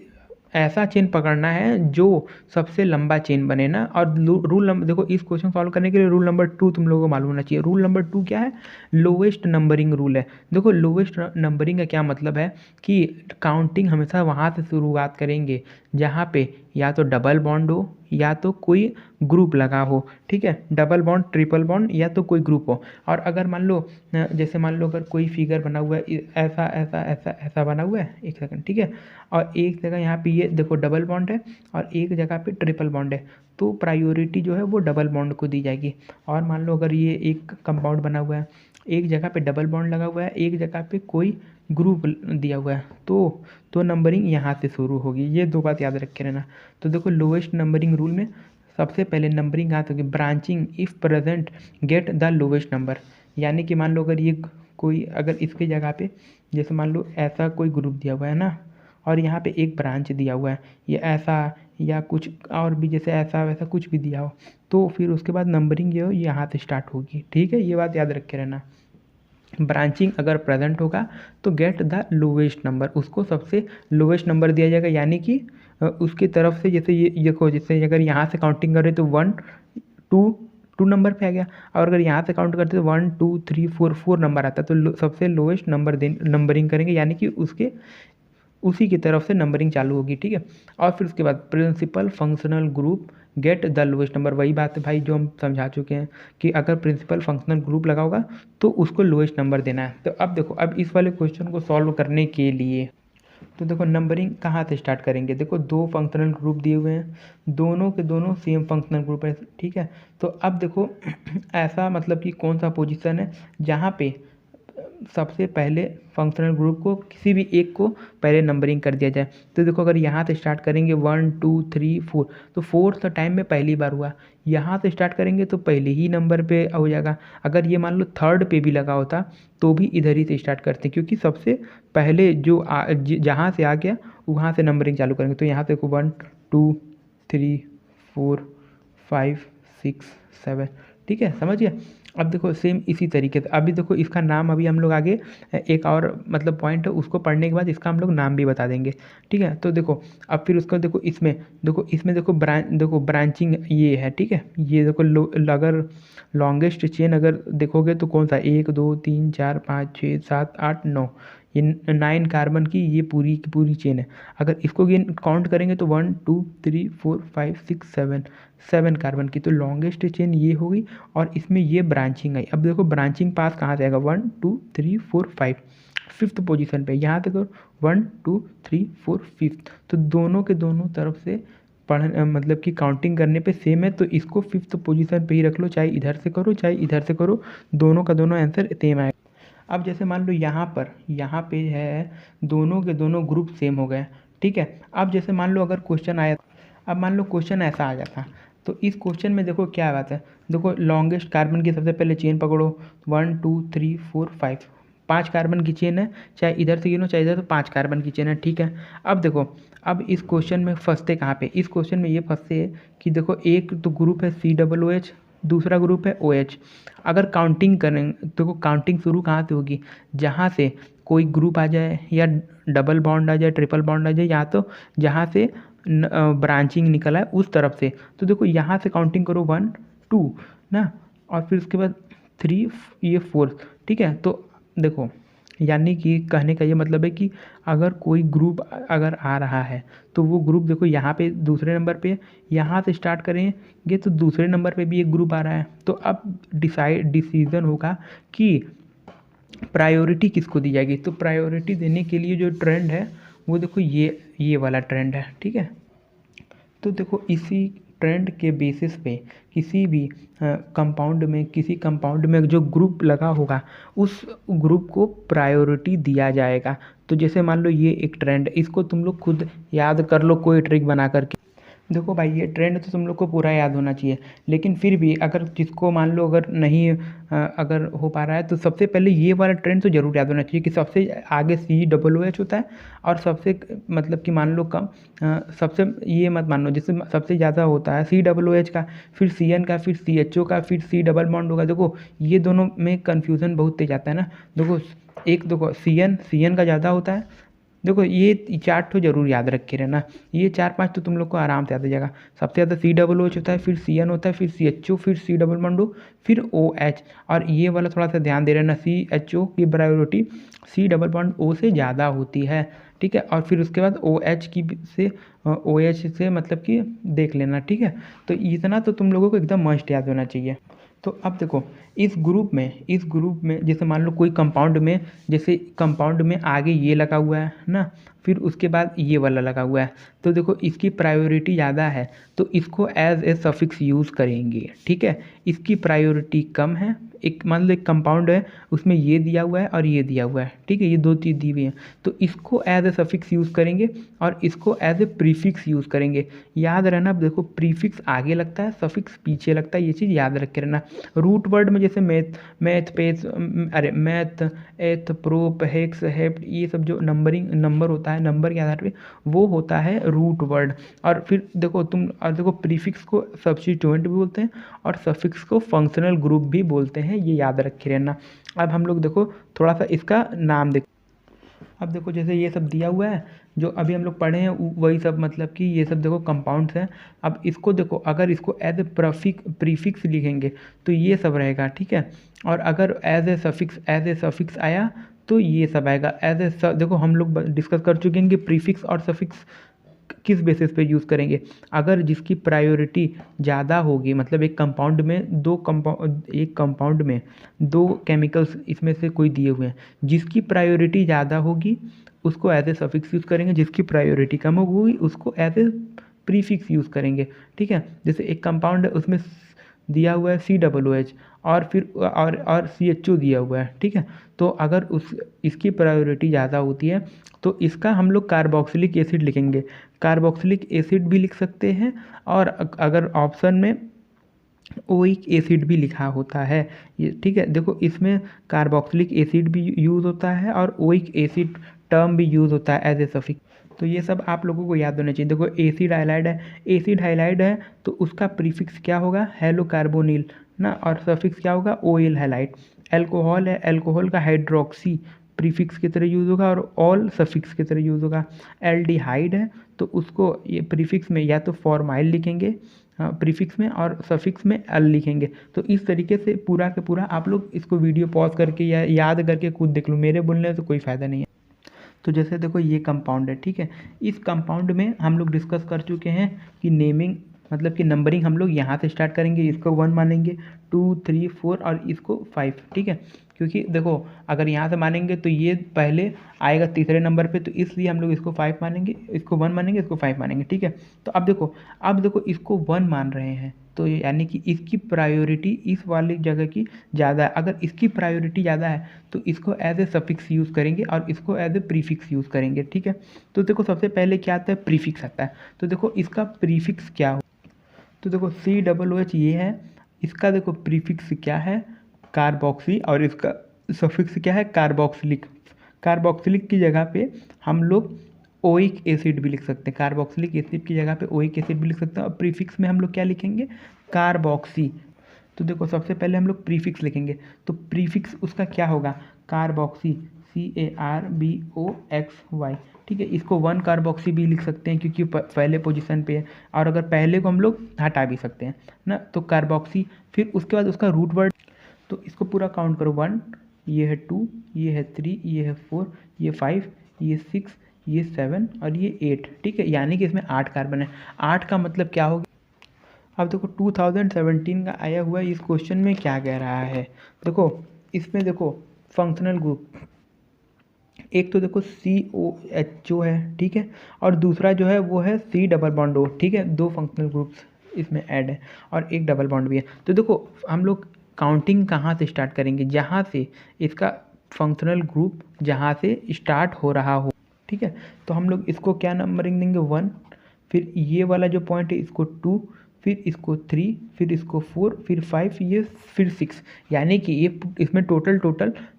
ऐसा चेन पकड़ना है जो सबसे लंबा चेन बने ना। और रूल नंबर देखो, इस क्वेश्चन सॉल्व करने के लिए रूल नंबर 2 तुम लोगों को मालूम होना चाहिए। रूल नंबर 2 क्या है, लोवेस्ट नंबरिंग रूल है। देखो लोवेस्ट नंबरिंग का क्या मतलब है कि काउंटिंग हमेशा वहाँ से शुरुआत करेंगे जहाँ पे या तो डबल बॉन्ड हो या तो कोई ग्रुप लगा हो, ठीक है, डबल बॉन्ड ट्रिपल बॉन्ड या तो कोई ग्रुप हो। और अगर मान लो जैसे मान लो अगर कोई फिगर बना हुआ है, ऐसा ऐसा ऐसा ऐसा बना हुआ है, एक सेकंड, ठीक है, और एक जगह यहाँ पे ये देखो डबल बॉन्ड है और एक जगह पे ट्रिपल बॉन्ड है, तो प्रायोरिटी जो है वो डबल बॉन्ड को दी जाएगी। और मान लो अगर ये एक कंपाउंड बना हुआ है, एक जगह पे डबल बॉन्ड लगा हुआ है, एक जगह पे कोई ग्रुप दिया हुआ है, तो नंबरिंग यहाँ से शुरू होगी। ये दो बात याद रखे रहना। तो देखो लोवेस्ट नंबरिंग रूल में सबसे पहले नंबरिंग कहाँ से होगी, branching if present gate the lowest number. यानी कि मान लो अगर ये कोई अगर इसके जगह पे जैसे मान लो ऐसा कोई ग्रुप दिया हुआ है ना, और यहाँ पे एक ब्रांच दिया हुआ है, ये ऐसा या कुछ और भी, जैसे ऐसा वैसा कुछ भी दिया हो, तो फिर उसके बाद नंबरिंग जो है यहाँ से स्टार्ट होगी, ठीक है। ये बात याद रखे रहना। ब्रांचिंग अगर प्रेजेंट होगा तो गेट द लोवेस्ट नंबर, उसको सबसे लोवेस्ट नंबर दिया जाएगा। यानी कि उसकी तरफ से जैसे ये देखो, जैसे अगर यहाँ से काउंटिंग करें तो 1 2 नंबर पे आ गया, और अगर यहाँ से काउंट करते तो 1 2 3 4 नंबर आता है, तो सबसे लोवेस्ट नंबर नंबरिंग करेंगे, यानी कि उसके उसी की तरफ से नंबरिंग चालू होगी, ठीक है। और फिर उसके बाद principal functional group get the lowest number, वही बात है भाई जो हम समझा चुके हैं कि अगर प्रिंसिपल फंक्शनल ग्रुप लगा होगा तो उसको लोवेस्ट नंबर देना है। तो अब देखो, अब इस वाले क्वेश्चन को सॉल्व करने के लिए तो देखो नंबरिंग कहाँ से स्टार्ट करेंगे, देखो दो फंक्शनल ग्रुप दिए हुए हैं, दोनों के दोनों सेम फंक्शनल ग्रुप है, ठीक है। तो अब देखो ऐसा मतलब कि कौन सा पोजीशन है जहाँ पे सबसे पहले फंक्शनल ग्रुप को किसी भी एक को पहले नंबरिंग कर दिया जाए। तो देखो अगर यहाँ से स्टार्ट करेंगे 1 2 3 4, तो फोर्थ टाइम में पहली बार हुआ, यहाँ से स्टार्ट करेंगे तो पहले ही नंबर पे हो जाएगा। अगर ये मान लो थर्ड पे भी लगा होता तो भी इधर ही से स्टार्ट करते हैं, क्योंकि सबसे पहले जो जहाँ से आ गया वहाँ से नंबरिंग चालू करेंगे। तो यहाँ से देखो 1 2 3 4 5 6 7, ठीक है, समझिए। अब देखो सेम इसी तरीके से अभी देखो इसका नाम अभी हम लोग आगे एक और मतलब पॉइंट है, उसको पढ़ने के बाद इसका हम लोग नाम भी बता देंगे, ठीक है। तो देखो अब फिर उसको देखो इसमें देखो ब्रांचिंग ये है, ठीक है। ये देखो अगर लॉन्गेस्ट चेन अगर देखोगे तो कौन सा 1 2 3 4 5 6 7 8 9, ये 9 कार्बन की ये पूरी की पूरी चेन है। अगर इसको काउंट करेंगे तो 1 2 3 4 5 6 7 कार्बन की, तो लॉन्गेस्ट चेन ये होगी और इसमें ये ब्रांचिंग आई। अब देखो ब्रांचिंग पास कहाँ से आएगा, 1 2 3 4 5, फिफ्थ पोजीशन पे, यहाँ देखो 1 2 3 4 फिफ्थ, तो दोनों के दोनों तरफ से मतलब कि काउंटिंग करने पे सेम है, तो इसको फिफ्थ पोजीशन पे ही रख लो, चाहे इधर से करो चाहे इधर से करो, दोनों का दोनों आंसर सेम आएगा। अब जैसे मान लो यहाँ पे है दोनों के दोनों ग्रुप सेम हो गए, ठीक है। अब जैसे मान लो अगर क्वेश्चन आया, अब मान लो क्वेश्चन ऐसा आ जाता, तो इस क्वेश्चन में देखो क्या बात है, देखो लॉन्गेस्ट कार्बन की सबसे पहले चेन पकड़ो 1 2 3 4 5, 5 कार्बन की चेन है, चाहे इधर से गिनो चाहे इधर, तो 5 कार्बन की चेन है, ठीक है। अब देखो, अब इस क्वेश्चन में फंसते कहाँ पे, इस क्वेश्चन में ये फंसते है कि देखो एक तो ग्रुप है COOH, दूसरा ग्रुप है OH। अगर काउंटिंग करें तो देखो काउंटिंग शुरू कहाँ से होगी, जहाँ से कोई ग्रुप आ जाए या डबल बॉन्ड आ जाए, ट्रिपल बॉन्ड आ जाए, या तो जहाँ से ब्रांचिंग निकला है उस तरफ से। तो देखो यहाँ से काउंटिंग करो 1 2 ना, और फिर उसके बाद 3 ये 4, ठीक है। तो देखो यानी कि कहने का ये मतलब है कि अगर कोई ग्रुप अगर आ रहा है तो वो ग्रुप देखो यहाँ पे दूसरे नंबर पे, यहाँ से स्टार्ट करेंगे तो दूसरे नंबर पे भी एक ग्रुप आ रहा है। तो अब डिसीजन होगा कि प्रायोरिटी किसको दी जाएगी। तो प्रायोरिटी देने के लिए जो ट्रेंड है वो देखो ये वाला ट्रेंड है, ठीक है। तो देखो इसी ट्रेंड के बेसिस पे किसी भी कंपाउंड में, किसी कंपाउंड में जो ग्रुप लगा होगा उस ग्रुप को प्रायोरिटी दिया जाएगा। तो जैसे मान लो ये एक ट्रेंड, इसको तुम लोग खुद याद कर लो कोई ट्रिक बना करके। देखो भाई ये ट्रेंड तो तुम लोग को पूरा याद होना चाहिए, लेकिन फिर भी अगर जिसको मान लो अगर नहीं अगर हो पा रहा है तो सबसे पहले ये वाला ट्रेंड तो ज़रूर याद होना चाहिए कि सबसे आगे COOH होता है, और सबसे मतलब कि मान लो कम सबसे ये मत मान लो, जिससे सबसे ज़्यादा होता है COOH का, फिर CN का, फिर CHO का, फिर C डबल बॉन्ड होगा। देखो ये दोनों में कन्फ्यूज़न बहुत तेज आता है ना। देखो एक देखो CN का ज़्यादा होता है। देखो ये 4 तो जरूर याद रखे रहना, ये 4-5 तो तुम लोग को आराम से याद हो जाएगा। सबसे ज़्यादा COOH होता है, फिर CN होता है, फिर CHO, फिर C डबल बॉन्ड, फिर OH। और ये वाला थोड़ा सा ध्यान दे रहना, CHO की priority C double bond O से ज़्यादा होती है, ठीक है। और फिर उसके बाद OH की से OH से मतलब कि देख लेना, ठीक है। तो इतना तो तुम लोगों को एकदम मस्ट याद होना चाहिए। तो अब देखो इस ग्रुप में जैसे मान लो कोई कंपाउंड में, जैसे कंपाउंड में आगे ये लगा हुआ है ना, फिर उसके बाद ये वाला लगा हुआ है, तो देखो इसकी प्रायोरिटी ज़्यादा है तो इसको एज ए सफिक्स यूज़ करेंगे, ठीक है। इसकी प्रायोरिटी कम है, एक मान लो एक कंपाउंड है उसमें ये दिया हुआ है और ये दिया हुआ है, ठीक है, ये दो चीज़ दी हुई हैं, तो इसको एज ए सफिक्स यूज़ करेंगे और इसको एज ए प्रीफिक्स यूज़ करेंगे। याद रहना, देखो प्रीफिक्स आगे लगता है, सफिक्स पीछे लगता है, ये चीज़ याद रख के रहना। रूट वर्ड में जैसे मैथ, एथ, प्रोप, हेक्स, हेप्ट, ये सब जो नंबर होता है, नंबर के आधार पे वो होता है रूट वर्ड। और फिर देखो प्रीफिक्स को सब्स्टिट्यूएंट भी बोलते हैं और सफिक्स को फंक्शनल ग्रुप भी बोलते हैं, ये याद रखे रहना। अब हम लोग देखो थोड़ा सा इसका नाम देखो। अब देखो जैसे ये सब दिया हुआ है जो अभी हम लोग पढ़े हैं वही सब, मतलब कि ये सब देखो कंपाउंड्स हैं। अब इसको देखो अगर इसको एज ए प्रीफिक्स लिखेंगे तो ये सब रहेगा, ठीक है। और अगर एज ए सफिक्स आया तो ये सब आएगा एज ए। देखो हम लोग डिस्कस कर चुके हैं कि प्रीफिक्स और सफिक्स किस बेसिस पे यूज़ करेंगे। अगर जिसकी प्रायोरिटी ज़्यादा होगी, मतलब एक कंपाउंड में दो केमिकल्स इसमें से कोई दिए हुए हैं, जिसकी प्रायोरिटी ज़्यादा होगी उसको एज ए सफिक्स यूज़ करेंगे, जिसकी प्रायोरिटी कम होगी उसको एज ए प्रीफिक्स यूज़ करेंगे, ठीक है। जैसे एक कंपाउंड है उसमें दिया हुआ है COOH और फिर और CHO दिया हुआ है, ठीक है। तो अगर इसकी प्रायोरिटी ज़्यादा होती है तो इसका हम लोग कार्बोक्सिलिक एसिड लिखेंगे। कार्बोक्सिलिक एसिड भी लिख सकते हैं और अगर ऑप्शन में ओइक एसिड भी लिखा होता है ये, ठीक है। देखो इसमें कार्बोक्सिलिक एसिड भी यूज़ होता है और ओइक एसिड टर्म भी यूज़ होता है एज ए सफिक्स। तो ये सब आप लोगों को याद होना चाहिए। देखो एसिड हाइलाइड है तो उसका प्रीफिक्स क्या होगा, हेलो कार्बोनिल ना, और सफिक्स क्या होगा, ओइल हाइलाइड। एल्कोहल है, एल्कोहल का हाइड्रोक्सी प्रीफिक्स की तरह यूज़ होगा और ऑल सफिक्स की तरह यूज़ होगा। एल्डिहाइड है तो उसको ये प्रीफिक्स में या तो फॉर्माइल लिखेंगे प्रीफिक्स में, और सफिक्स में एल लिखेंगे। तो इस तरीके से पूरा के पूरा आप लोग इसको वीडियो पॉज करके या याद करके खुद देख लो, मेरे बोलने से कोई फ़ायदा नहीं है। तो जैसे देखो ये कंपाउंड है, ठीक है। इस कंपाउंड में हम लोग डिस्कस कर चुके हैं कि नेमिंग मतलब कि नंबरिंग हम लोग यहाँ से स्टार्ट करेंगे, इसको 1 मानेंगे, 2 3 4 और इसको 5, ठीक है। क्योंकि देखो अगर यहाँ से मानेंगे तो ये पहले आएगा तीसरे नंबर पे, तो इसलिए हम लोग इसको 5 मानेंगे, इसको 1 मानेंगे, इसको 5 मानेंगे, ठीक है। तो अब देखो इसको 1 मान रहे हैं तो यानी कि इसकी प्रायोरिटी इस वाली जगह की ज़्यादा है। अगर इसकी प्रायोरिटी ज़्यादा है तो इसको एज ए सफिक्स यूज़ करेंगे और इसको एज ए प्रीफिक्स यूज़ करेंगे, ठीक है। तो देखो सबसे पहले क्या आता है, प्रीफिक्स आता है। तो देखो इसका प्रीफिक्स क्या हो, तो देखो COOH ये है, इसका देखो प्रीफिक्स क्या है, कार्बोक्सी, और इसका सफिक्स क्या है, कार्बोक्सिलिक। कार्बोक्सिलिक की जगह पे हम लोग ओइक एसिड भी लिख सकते हैं, कार्बोक्सिलिक एसिड की जगह पे ओइक एसिड भी लिख सकते हैं। और प्रीफिक्स में हम लोग क्या लिखेंगे, कार्बोक्सी। तो देखो सबसे पहले हम लोग प्रीफिक्स लिखेंगे, तो प्रीफिक्स उसका क्या होगा, कार्बोक्सी, CARBOXY। ठीक है, इसको 1 कार्बोक्सी भी लिख सकते हैं क्योंकि पहले पोजीशन पे है, और अगर पहले को हम लोग हटा भी सकते हैं ना, तो कार्बोक्सी। फिर उसके बाद उसका रूट वर्ड, तो इसको पूरा काउंट करो, 1, ये है 2, ये है 3, ये है 4, ये 5, ये 6, ये 7 और ये 8। ठीक है, यानी कि इसमें 8 कार्बन है। 8 का मतलब क्या होगा, अब देखो 2017 का आया हुआ है, इस क्वेश्चन में क्या कह रहा है, देखो इसमें देखो फंक्शनल ग्रुप, एक तो देखो COH जो है, ठीक है, और दूसरा जो है वो है C डबल बॉन्ड O। ठीक है, 2 फंक्शनल ग्रुप्स इसमें ऐड है और एक डबल बॉन्ड भी है। तो देखो हम लोग काउंटिंग कहाँ से स्टार्ट करेंगे, जहाँ से इसका फंक्शनल ग्रुप जहाँ से स्टार्ट हो रहा हो। ठीक है, तो हम लोग इसको क्या नंबरिंग देंगे, 1, फिर ये वाला जो पॉइंट है इसको 2, फिर इसको 3, फिर इसको 4, फिर 5, ये फिर 6, यानी कि ये इसमें टोटल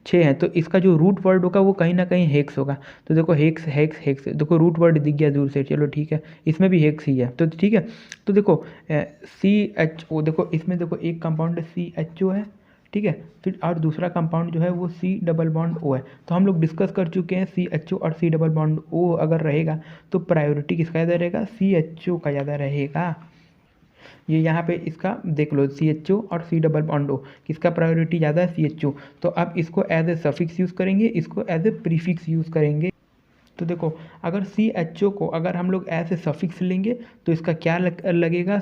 6 हैं। तो इसका जो रूट वर्ड होगा वो कहीं ना कहीं हेक्स होगा। तो देखो हेक्स हेक्स हेक्स, देखो रूट वर्ड दिख गया दूर से, चलो ठीक है, इसमें भी हेक्स ही है, तो ठीक है। तो देखो CHO, देखो इसमें देखो एक कंपाउंड CHO है, ठीक है, फिर और दूसरा कंपाउंड जो है वो C डबल बॉन्ड O है। तो हम लोग डिस्कस कर चुके हैं CHO और C डबल बॉन्ड O अगर रहेगा तो प्रायोरिटी किसका ज़्यादा रहेगा, CHO का ज़्यादा रहेगा। ये यहाँ पे इसका देख लो, CHO और C डबल बॉन्ड O, किसका प्रायोरिटी ज़्यादा है, CHO। तो अब इसको एज ए सफिक्स यूज़ करेंगे, इसको एज ए प्रीफिक्स यूज़ करेंगे। तो देखो अगर CHO को अगर हम लोग एज ए सफिक्स लेंगे तो इसका क्या लगेगा,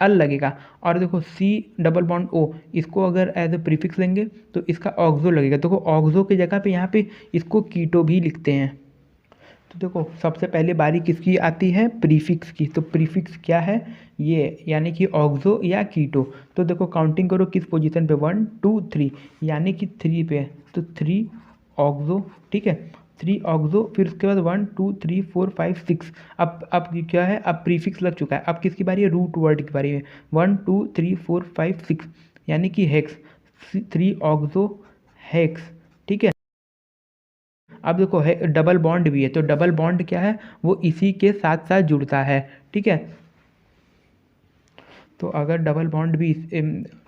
अल लगेगा। और देखो C डबल बॉन्ड O, इसको अगर एज ए प्रीफिक्स लेंगे तो इसका ऑक्सो लगेगा। देखो ऑक्सो की जगह पे यहाँ पे इसको कीटो भी लिखते हैं। तो देखो सबसे पहले बारी किसकी आती है, प्रीफिक्स की। तो प्रीफिक्स क्या है, ये यानी कि ऑक्सो या कीटो। तो देखो काउंटिंग करो किस पोजीशन पे, 1 2 3, यानी कि 3 पे है, तो 3 ऑक्सो। ठीक है, 3 ऑक्सो, फिर उसके बाद 1 2 3 4 5 6। अब क्या है, अब प्रीफिक्स लग चुका है, अब किसकी बारी है, रूट वर्ड की बारी है, 1 2 3 4 5 6, यानी कि हेक्स, 3 ऑक्सो हेक्स। ठीक है, अब देखो है डबल बॉन्ड भी है, तो डबल बॉन्ड क्या है, वो इसी के साथ साथ जुड़ता है। ठीक है, तो अगर डबल बॉन्ड भी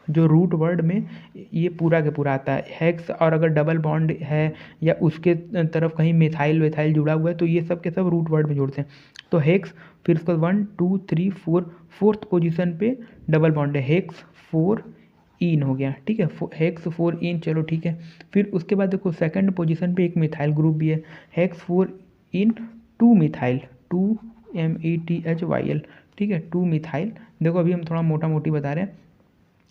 जो रूट वर्ड में ये पूरा के पूरा आता है हेक्स, और अगर डबल बॉन्ड है या उसके तरफ कहीं मिथाइल वेथाइल जुड़ा हुआ है तो ये सब के सब रूट वर्ड में जुड़ते हैं। तो हेक्स, फिर उसके बाद 1 2 3 4, फोर्थ पोजीशन पे डबल बॉन्ड है, हेक्स 4 इन हो गया। ठीक है, हेक्स 4 इन, चलो ठीक है। फिर उसके बाद देखो सेकंड पोजीशन पे एक मिथाइल ग्रुप भी है, हेक्स 4 इन 2 मिथाइल, 2 METHYL। ठीक है, 2 मिथाइल। देखो अभी हम थोड़ा मोटा मोटी बता रहे हैं।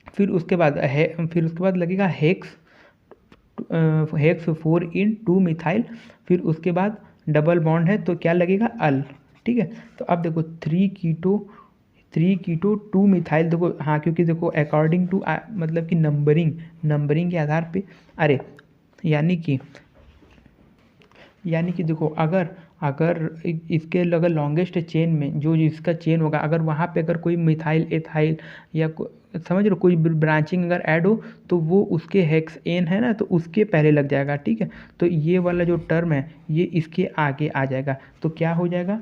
फिर उसके बाद लगेगा हेक्स, हेक्स 4 इन 2 मिथाइल, फिर उसके बाद डबल बॉन्ड है तो क्या लगेगा, अल। ठीक है, तो अब देखो 3 कीटो 2 मिथाइल, देखो हाँ, क्योंकि देखो अकॉर्डिंग टू मतलब कि नंबरिंग के आधार पे, अरे यानी कि देखो अगर अगर इसके अगर लॉन्गेस्ट चेन में जो इसका चेन होगा, अगर वहाँ पे अगर कोई मिथाइल एथाइल या समझ रहे हो कोई ब्रांचिंग अगर ऐड हो तो वो उसके हेक्स एन है ना, तो उसके पहले लग जाएगा। ठीक है, तो ये वाला जो टर्म है ये इसके आगे आ जाएगा, तो क्या हो जाएगा,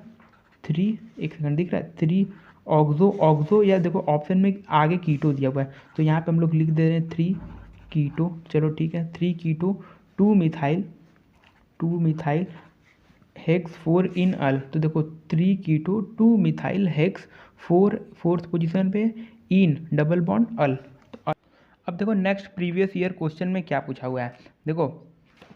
3, एक सेकंड दिख रहा है, 3 ऑक्सो या देखो ऑप्शन में आगे कीटो दिया हुआ है, तो यहाँ पे हम लोग लिख दे रहे हैं 3 कीटो, चलो ठीक है, 3 कीटो 2 मिथाइल हेक्स 4 इन अल। तो देखो 3 कीटो 2 मिथाइल हेक्स 4, फोर्थ पोजीशन पे इन डबल बॉन्ड अल। अब देखो नेक्स्ट प्रीवियस ईयर क्वेश्चन में क्या पूछा हुआ है, देखो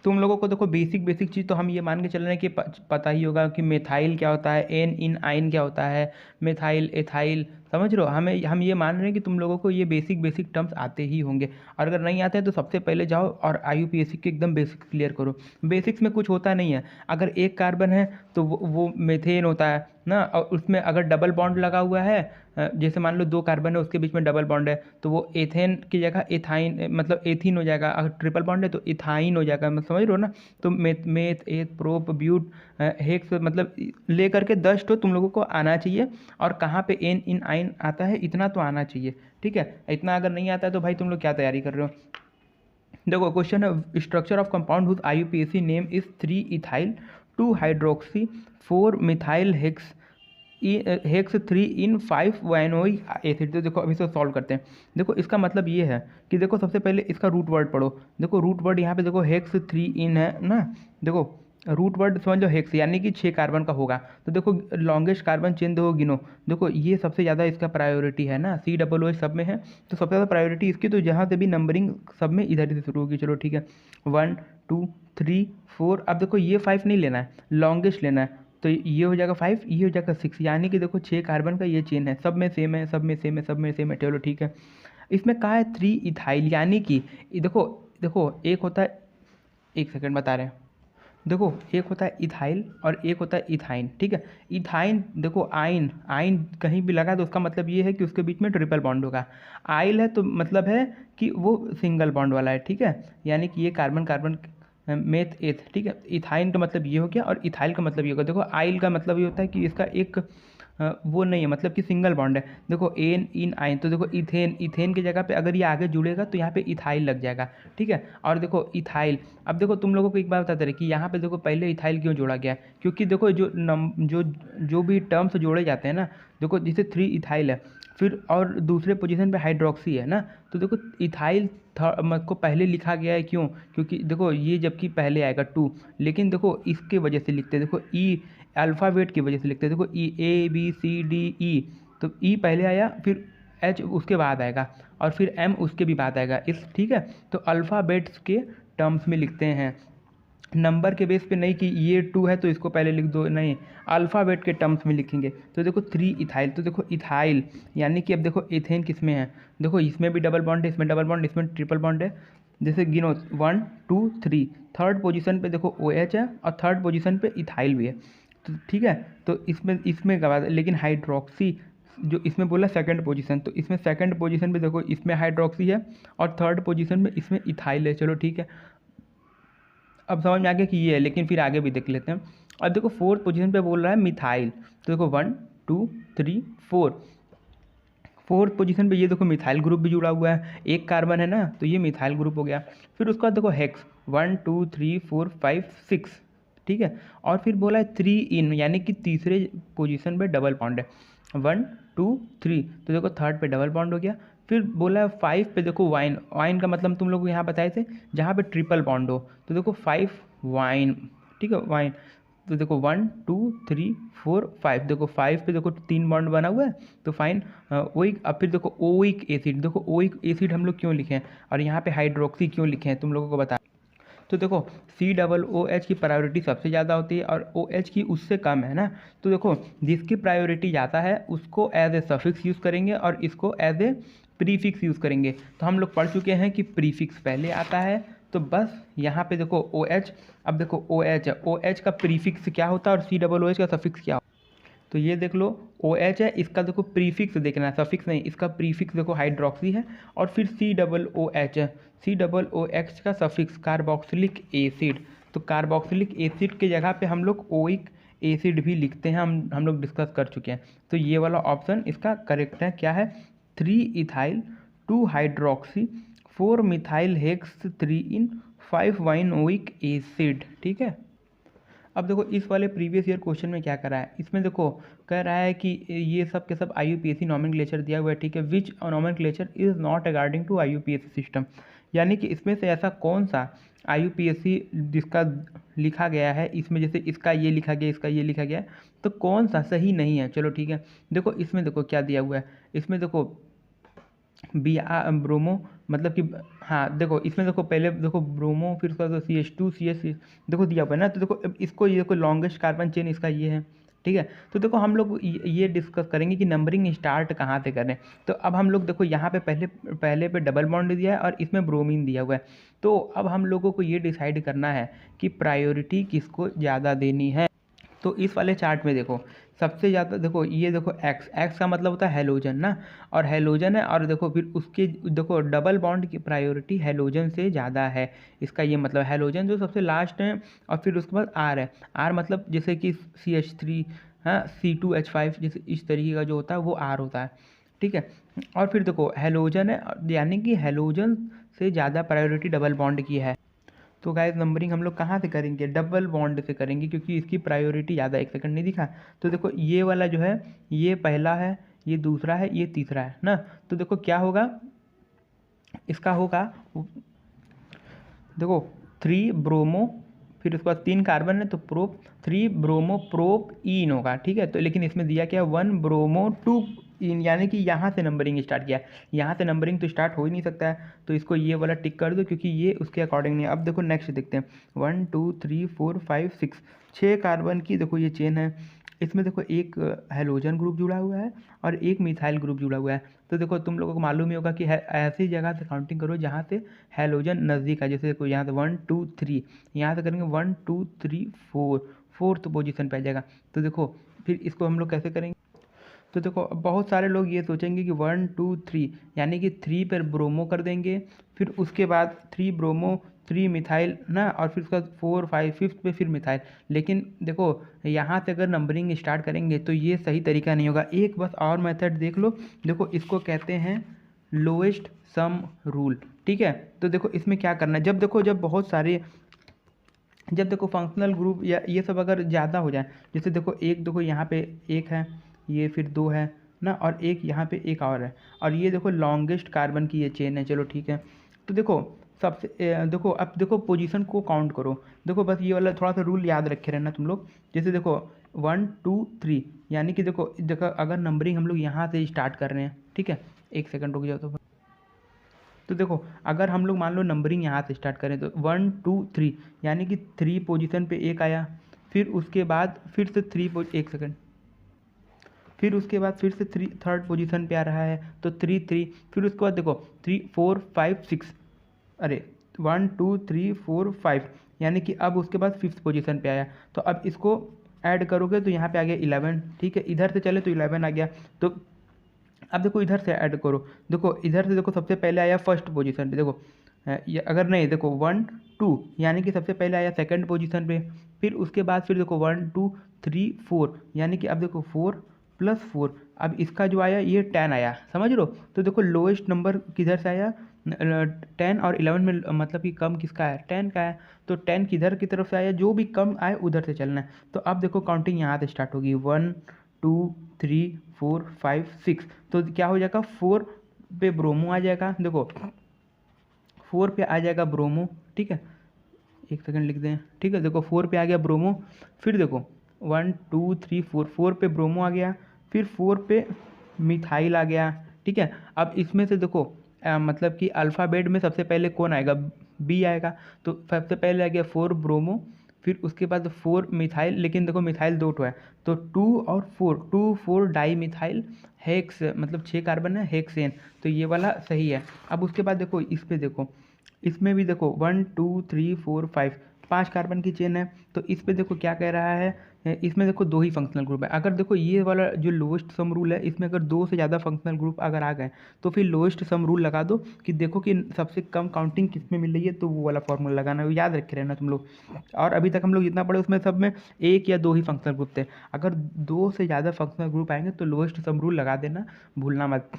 तुम लोगों को देखो बेसिक चीज़ तो हम ये मान के चल रहे हैं कि पता ही होगा कि मेथाइल क्या होता है, एन इन आइन क्या होता है, मेथाइल एथाइल, समझ रहे हो। हम ये मान रहे हैं कि तुम लोगों को ये बेसिक टर्म्स आते ही होंगे, और अगर नहीं आते हैं तो सबसे पहले जाओ और IUPAC के एकदम बेसिक क्लियर करो। बेसिक्स में कुछ होता नहीं है, अगर एक कार्बन है तो वो मेथेन होता है ना, और उसमें अगर डबल बॉन्ड लगा हुआ है, जैसे मान लो 2 कार्बन है उसके बीच में डबल बॉन्ड है तो वो एथेन की जगह एथाइन मतलब एथीन हो जाएगा, अगर ट्रिपल बॉन्ड है तो इथाइन हो जाएगा, मतलब समझ रहे हो ना। तो मेथ एथ प्रोप ब्यूट हेक्स, मतलब ले करके 10 तो तुम लोगों को आना चाहिए, और कहाँ पे एन इन आइन आता है इतना तो आना चाहिए। ठीक है, इतना अगर नहीं आता है तो भाई तुम लोग क्या तैयारी कर रहे हो। देखो क्वेश्चन है structure of compound whose IUPAC name is 3 ethyl 2 hydroxy 4 methyl hex 3 en 5 ynoic acid. तो देखो अभी से सॉल्व करते हैं। देखो इसका मतलब ये है कि देखो सबसे पहले इसका रूट वर्ड पढ़ो। देखो रूट वर्ड यहाँ पे देखो हेक्स 3 इन है ना। देखो रूट वर्ड समझ लो हेक्स यानी कि 6 कार्बन का होगा। तो देखो लॉन्गेस्ट कार्बन चेन देखो गिनो। देखो ये सबसे ज़्यादा इसका प्रायोरिटी है ना, COO सब में है तो सबसे ज़्यादा प्रायोरिटी इसकी। तो जहाँ से भी नंबरिंग सब में इधर से शुरू होगी। चलो ठीक है 1 2 3 4। अब देखो ये 5 नहीं लेना है, लॉन्गेस्ट लेना है। तो ये हो जाएगा 5, ये हो जाएगा 6, यानी कि देखो 6 कार्बन का ये चेन है, सब में सेम है, सब में सेम है, सब में सेम है। चलो ठीक है इसमें कहा है 3 इथाइल, यानी कि देखो देखो एक होता है, एक सेकंड बता रहे हैं। देखो एक होता है इथाइल और एक होता है इथाइन। ठीक है इथाइन देखो आइन आइन कहीं भी लगा तो उसका मतलब ये है कि उसके बीच में ट्रिपल बॉन्ड होगा। आइल है तो मतलब है कि वो सिंगल बॉन्ड वाला है। ठीक है यानी कि ये कार्बन कार्बन मेथ एथ। ठीक है इथाइन का मतलब ये हो गया और इथाइल का मतलब ये होगा। देखो आइल का मतलब ये होता है कि इसका एक वो नहीं है, मतलब कि सिंगल बॉन्ड है। देखो एन इन आइन, तो देखो इथेन, इथेन की जगह पे अगर ये आगे जुड़ेगा तो यहाँ पे इथाइल लग जाएगा। ठीक है और देखो इथाइल। अब देखो तुम लोगों को एक बात बताते रहे कि यहाँ पे देखो पहले इथाइल क्यों जोड़ा गया, क्योंकि देखो जो भी टर्म्स जोड़े जाते हैं ना, देखो जैसे 3 इथाइल है फिर और दूसरे पोजीशन पे हाइड्रोक्सी है ना, तो देखो इथाइल को पहले लिखा गया है। क्यों? क्योंकि देखो ये जबकि पहले आएगा 2, लेकिन देखो इसके वजह से लिखते हैं। देखो ई अल्फ़ाबेट की वजह से लिखते हैं। देखो ई ABCDE, तो ई पहले आया फिर एच उसके बाद आएगा और फिर एम उसके भी बाद आएगा इस। ठीक है तो अल्फ़ाबेट्स के टर्म्स में लिखते हैं, नंबर के बेस पे नहीं कि ये 2 है तो इसको पहले लिख दो, नहीं अल्फ़ाबेट के टर्म्स में लिखेंगे। तो देखो 3 इथाइल, तो देखो इथाइल यानी कि अब देखो इथेन किस में है, देखो इसमें भी डबल बॉन्ड है, इसमें डबल बॉन्ड, इसमें ट्रिपल बॉन्ड है। जैसे गिनो 1 2 3, थर्ड पोजीशन पे देखो OH है और थर्ड पोजीशन पे इथाइल भी है। तो ठीक है तो इसमें का बाद, लेकिन हाइड्रोक्सी जो इसमें बोला सेकंड पोजीशन, तो इसमें सेकंड पोजीशन पे देखो इसमें हाइड्रोक्सी है और थर्ड पोजीशन में इसमें इथाइल है। चलो ठीक है अब समझ में आ गया कि ये है, लेकिन फिर आगे भी देख लेते हैं। अब देखो फोर्थ पोजीशन पे बोल रहा है मिथाइल, तो देखो 1 2 3 4, फोर्थ पोजीशन पे ये देखो मिथाइल ग्रुप भी जुड़ा हुआ है, एक कार्बन है ना तो ये मिथाइल ग्रुप हो गया। फिर उसके बाद देखो हेक्स 1 2 3 4 5 6। ठीक है और फिर बोला है 3 इन, यानी कि तीसरे पोजीशन पे डबल बॉन्ड है 1 2 3, तो देखो थर्ड पे डबल बॉन्ड हो गया। फिर बोला है 5 पे देखो वाइन, वाइन का मतलब तुम लोग को यहाँ बताए थे जहाँ पे ट्रिपल बॉन्ड हो, तो देखो 5 वाइन। ठीक है वाइन, तो देखो 1 2 3 4 5, देखो 5 पे देखो 3 बॉन्ड बना हुआ है तो फाइन ओइक। अब फिर देखो ओइक एसिड, देखो ओइक एसिड हम लोग क्यों लिखे हैं और यहाँ पे हाइड्रोक्सी क्यों लिखे हैं तुम लोगों को बता। तो देखो COOH की प्रायोरिटी सबसे ज़्यादा होती है और OH की उससे कम है ना, तो देखो जिसकी प्रायोरिटी ज़्यादा है उसको एज ए सफिक्स यूज़ करेंगे और इसको एज ए प्रीफिक्स यूज़ करेंगे। तो हम लोग पढ़ चुके हैं कि प्रीफिक्स पहले आता है, तो बस यहाँ पे देखो OH, अब देखो OH है, OH का प्रीफिक्स क्या होता है और COOH का सफिक्स क्या होता है। तो ये देख लो OH है, इसका देखो प्रीफिक्स देखना है, सफिक्स नहीं, इसका प्रीफिक्स देखो हाइड्रोक्सी है। और फिर COOH है, COOH का सफिक्स कार्बोक्सिलिक एसिड, तो कार्बोक्सिलिक एसिड के जगह पे हम लोग ओइक एसिड भी लिखते हैं, हम लोग डिस्कस कर चुके हैं। तो ये वाला ऑप्शन इसका करेक्ट है, क्या है 3 ethyl 2 hydroxy 4 methyl hex 3 en 5 ynoic acid. ठीक है अब देखो इस वाले प्रीवियस ईयर क्वेश्चन में क्या करा है, इसमें देखो कह रहा है कि ये सब के सब IUPAC नॉमेनक्लेचर दिया हुआ है। ठीक है which nomenclature is not according to IUPAC system, यानी कि इसमें से ऐसा कौन सा IUPAC जिसका लिखा गया है, इसमें जैसे इसका ये लिखा गया, इसका ये लिखा गया है, तो कौन सा सही नहीं है। चलो ठीक है देखो इसमें देखो क्या दिया हुआ है, इसमें देखो ब्रोमो, मतलब कि हाँ देखो इसमें देखो पहले देखो ब्रोमो फिर उसका तो CH2 CS देखो दिया हुआ है ना, तो देखो इसको ये देखो लॉन्गेस्ट कार्बन चेन इसका ये है। ठीक है तो देखो हम लोग ये डिस्कस करेंगे कि नंबरिंग स्टार्ट कहाँ से करें। तो अब हम लोग देखो यहाँ पे पहले पे डबल बॉन्ड दिया है और इसमें ब्रोमीन दिया हुआ है, तो अब हम लोगों को ये डिसाइड करना है कि प्रायोरिटी किसको ज़्यादा देनी है। तो इस वाले चार्ट में देखो सबसे ज़्यादा देखो ये देखो एक्स का मतलब होता है हेलोजन ना, और हेलोजन है और देखो फिर उसके देखो डबल बॉन्ड की प्रायोरिटी हेलोजन से ज़्यादा है, इसका ये मतलब हेलोजन जो सबसे लास्ट है और फिर उसके बाद आर है। आर मतलब जैसे कि CH3 हाँ C2H5 जैसे इस तरीके का जो होता है वो आर होता है। ठीक है। और फिर देखो हैलोजन है, यानी कि हैलोजन से ज़्यादा प्रायोरिटी डबल बॉन्ड की है। तो गाइस नंबरिंग हम लोग कहाँ से करेंगे, डबल बॉन्ड से करेंगे, क्योंकि इसकी प्रायोरिटी ज़्यादा। एक सेकंड नहीं दिखा, तो देखो ये वाला जो है ये पहला है, ये दूसरा है, ये तीसरा है ना। तो देखो क्या होगा, इसका होगा, देखो 3 ब्रोमो, फिर उसके बाद 3 कार्बन है तो प्रोप, 3 ब्रोमो प्रोप इन होगा, ठीक है। तो लेकिन इसमें दिया क्या, 1 ब्रोमो 2 इन, यानी कि यहाँ से नंबरिंग स्टार्ट किया है। यहाँ से नंबरिंग तो स्टार्ट हो ही नहीं सकता है, तो इसको ये वाला टिक कर दो, क्योंकि ये उसके अकॉर्डिंग नहीं है। अब देखो नेक्स्ट देखते हैं, 1 2 3 4 5 6, 6 कार्बन की देखो ये चेन है। इसमें देखो एक हैलोजन ग्रुप जुड़ा हुआ है और एक मिथाइल ग्रुप जुड़ा हुआ है। तो देखो तुम लोगों को मालूम ही होगा कि ऐसी जगह से काउंटिंग करो जहाँ से हैलोजन नज़दीक है। जैसे देखो यहाँ से 1 2 3, यहाँ से करेंगे 1 2 3 4, फोर्थ पोजीशन पे आ जाएगा। तो देखो फिर इसको हम लोग कैसे करेंगे, तो देखो अब बहुत सारे लोग ये सोचेंगे कि 1 2 3, यानी कि 3 पर ब्रोमो कर देंगे, फिर उसके बाद 3 ब्रोमो 3 मिथाइल ना, और फिर उसका 4 5 फिफ्थ पे फिर मिथाइल। लेकिन देखो यहाँ से अगर नंबरिंग स्टार्ट करेंगे तो ये सही तरीका नहीं होगा। एक बस और मेथड देख लो, देखो इसको कहते हैं लोएस्ट सम रूल, ठीक है। तो देखो इसमें क्या करना है, जब देखो जब बहुत सारे, जब देखो फंक्शनल ग्रुप या ये सब अगर ज़्यादा हो जाए, जैसे देखो एक, देखो यहाँ पे एक है, ये फिर 2 है ना, और एक यहाँ पे एक और है, और ये देखो लॉन्गेस्ट कार्बन की ये चेन है, चलो ठीक है। तो देखो सबसे देखो अब देखो पोजीशन को काउंट करो। देखो बस ये वाला थोड़ा सा रूल याद रखे रहना तुम लोग। जैसे देखो 1 2 3, यानी कि देखो देखो अगर नंबरिंग हम लोग यहाँ से स्टार्ट कर रहे हैं, ठीक है, एक सेकंड रुक जाओ। तो देखो अगर हम लोग मान लो नंबरिंग यहाँ से स्टार्ट करें तो 1 2 3, यानी कि 3 पोजीशन पे एक आया, फिर उसके बाद फिर से एक सेकंड, फिर उसके बाद फिर से 3 थर्ड पोजीशन पे आ रहा है तो 3 3, फिर उसके बाद देखो 3 4 5 6, अरे 1 2 3 4 5, यानी कि अब उसके बाद फिफ्थ पोजीशन पे आया। तो अब इसको ऐड करोगे तो यहाँ पे आ गया 11, ठीक है। इधर से चले तो 11 आ गया। तो अब देखो इधर से ऐड करो, देखो इधर से देखो सबसे पहले आया फर्स्ट पोजीशन पे, देखो ये अगर नहीं देखो 1 2, यानी कि सबसे पहले आया सेकंड पोजीशन पे, फिर उसके बाद फिर देखो 1 2 3 4, यानी कि अब देखो 4 प्लस 4, अब इसका जो आया ये 10 आया, समझ लो। तो देखो लोएस्ट नंबर किधर से आया, 10 और 11 में मतलब कि कम किसका है, 10 का है। तो 10 किधर की तरफ से आया, जो भी कम आए उधर से चलना है। तो अब देखो काउंटिंग यहाँ से स्टार्ट होगी, 1 2 3 4 5 6, तो क्या हो जाएगा 4 पे ब्रोमो आ जाएगा, देखो 4 पे आ जाएगा ब्रोमो, ठीक है। एक सेकंड लिख दें, ठीक है। देखो 4 पे आ गया ब्रोमो, फिर देखो 1 2 3 4, 4 पे ब्रोमो आ गया, फिर 4 पे मिथाइल आ गया, ठीक है। अब इसमें से देखो मतलब कि अल्फ़ाबेट में सबसे पहले कौन आएगा, बी आएगा। तो सबसे पहले आ गया 4 ब्रोमो, फिर उसके बाद 4 मिथाइल, लेकिन देखो मिथाइल 2 है, तो 2 और 4, 2 4 डाई मिथाइल हेक्स, मतलब 6 कार्बन है, हेक्सेन। तो ये वाला सही है। अब उसके बाद देखो इस पे देखो, इसमें भी देखो 1 2 3 4 5, 5 कार्बन की चेन है। तो इस पे देखो क्या कह रहा है, इसमें देखो 2 ही फंक्शनल ग्रुप है। अगर देखो ये वाला जो लोएस्ट सम रूल है, इसमें अगर 2 से ज़्यादा फंक्शनल ग्रुप अगर आ गए तो फिर लोएस्ट सम रूल लगा दो कि देखो कि सबसे कम काउंटिंग किस में मिल रही है, तो वो वाला फॉर्मूला लगाना है, याद रखे रहना तुम लोग। और अभी तक हम लोग जितना पढ़े उसमें सब में 1 या 2 ही फंक्शनल ग्रुप थे। अगर 2 से ज़्यादा फंक्शनल ग्रुप आएंगे तो लोएस्ट सम रूल लगा देना, भूलना मत।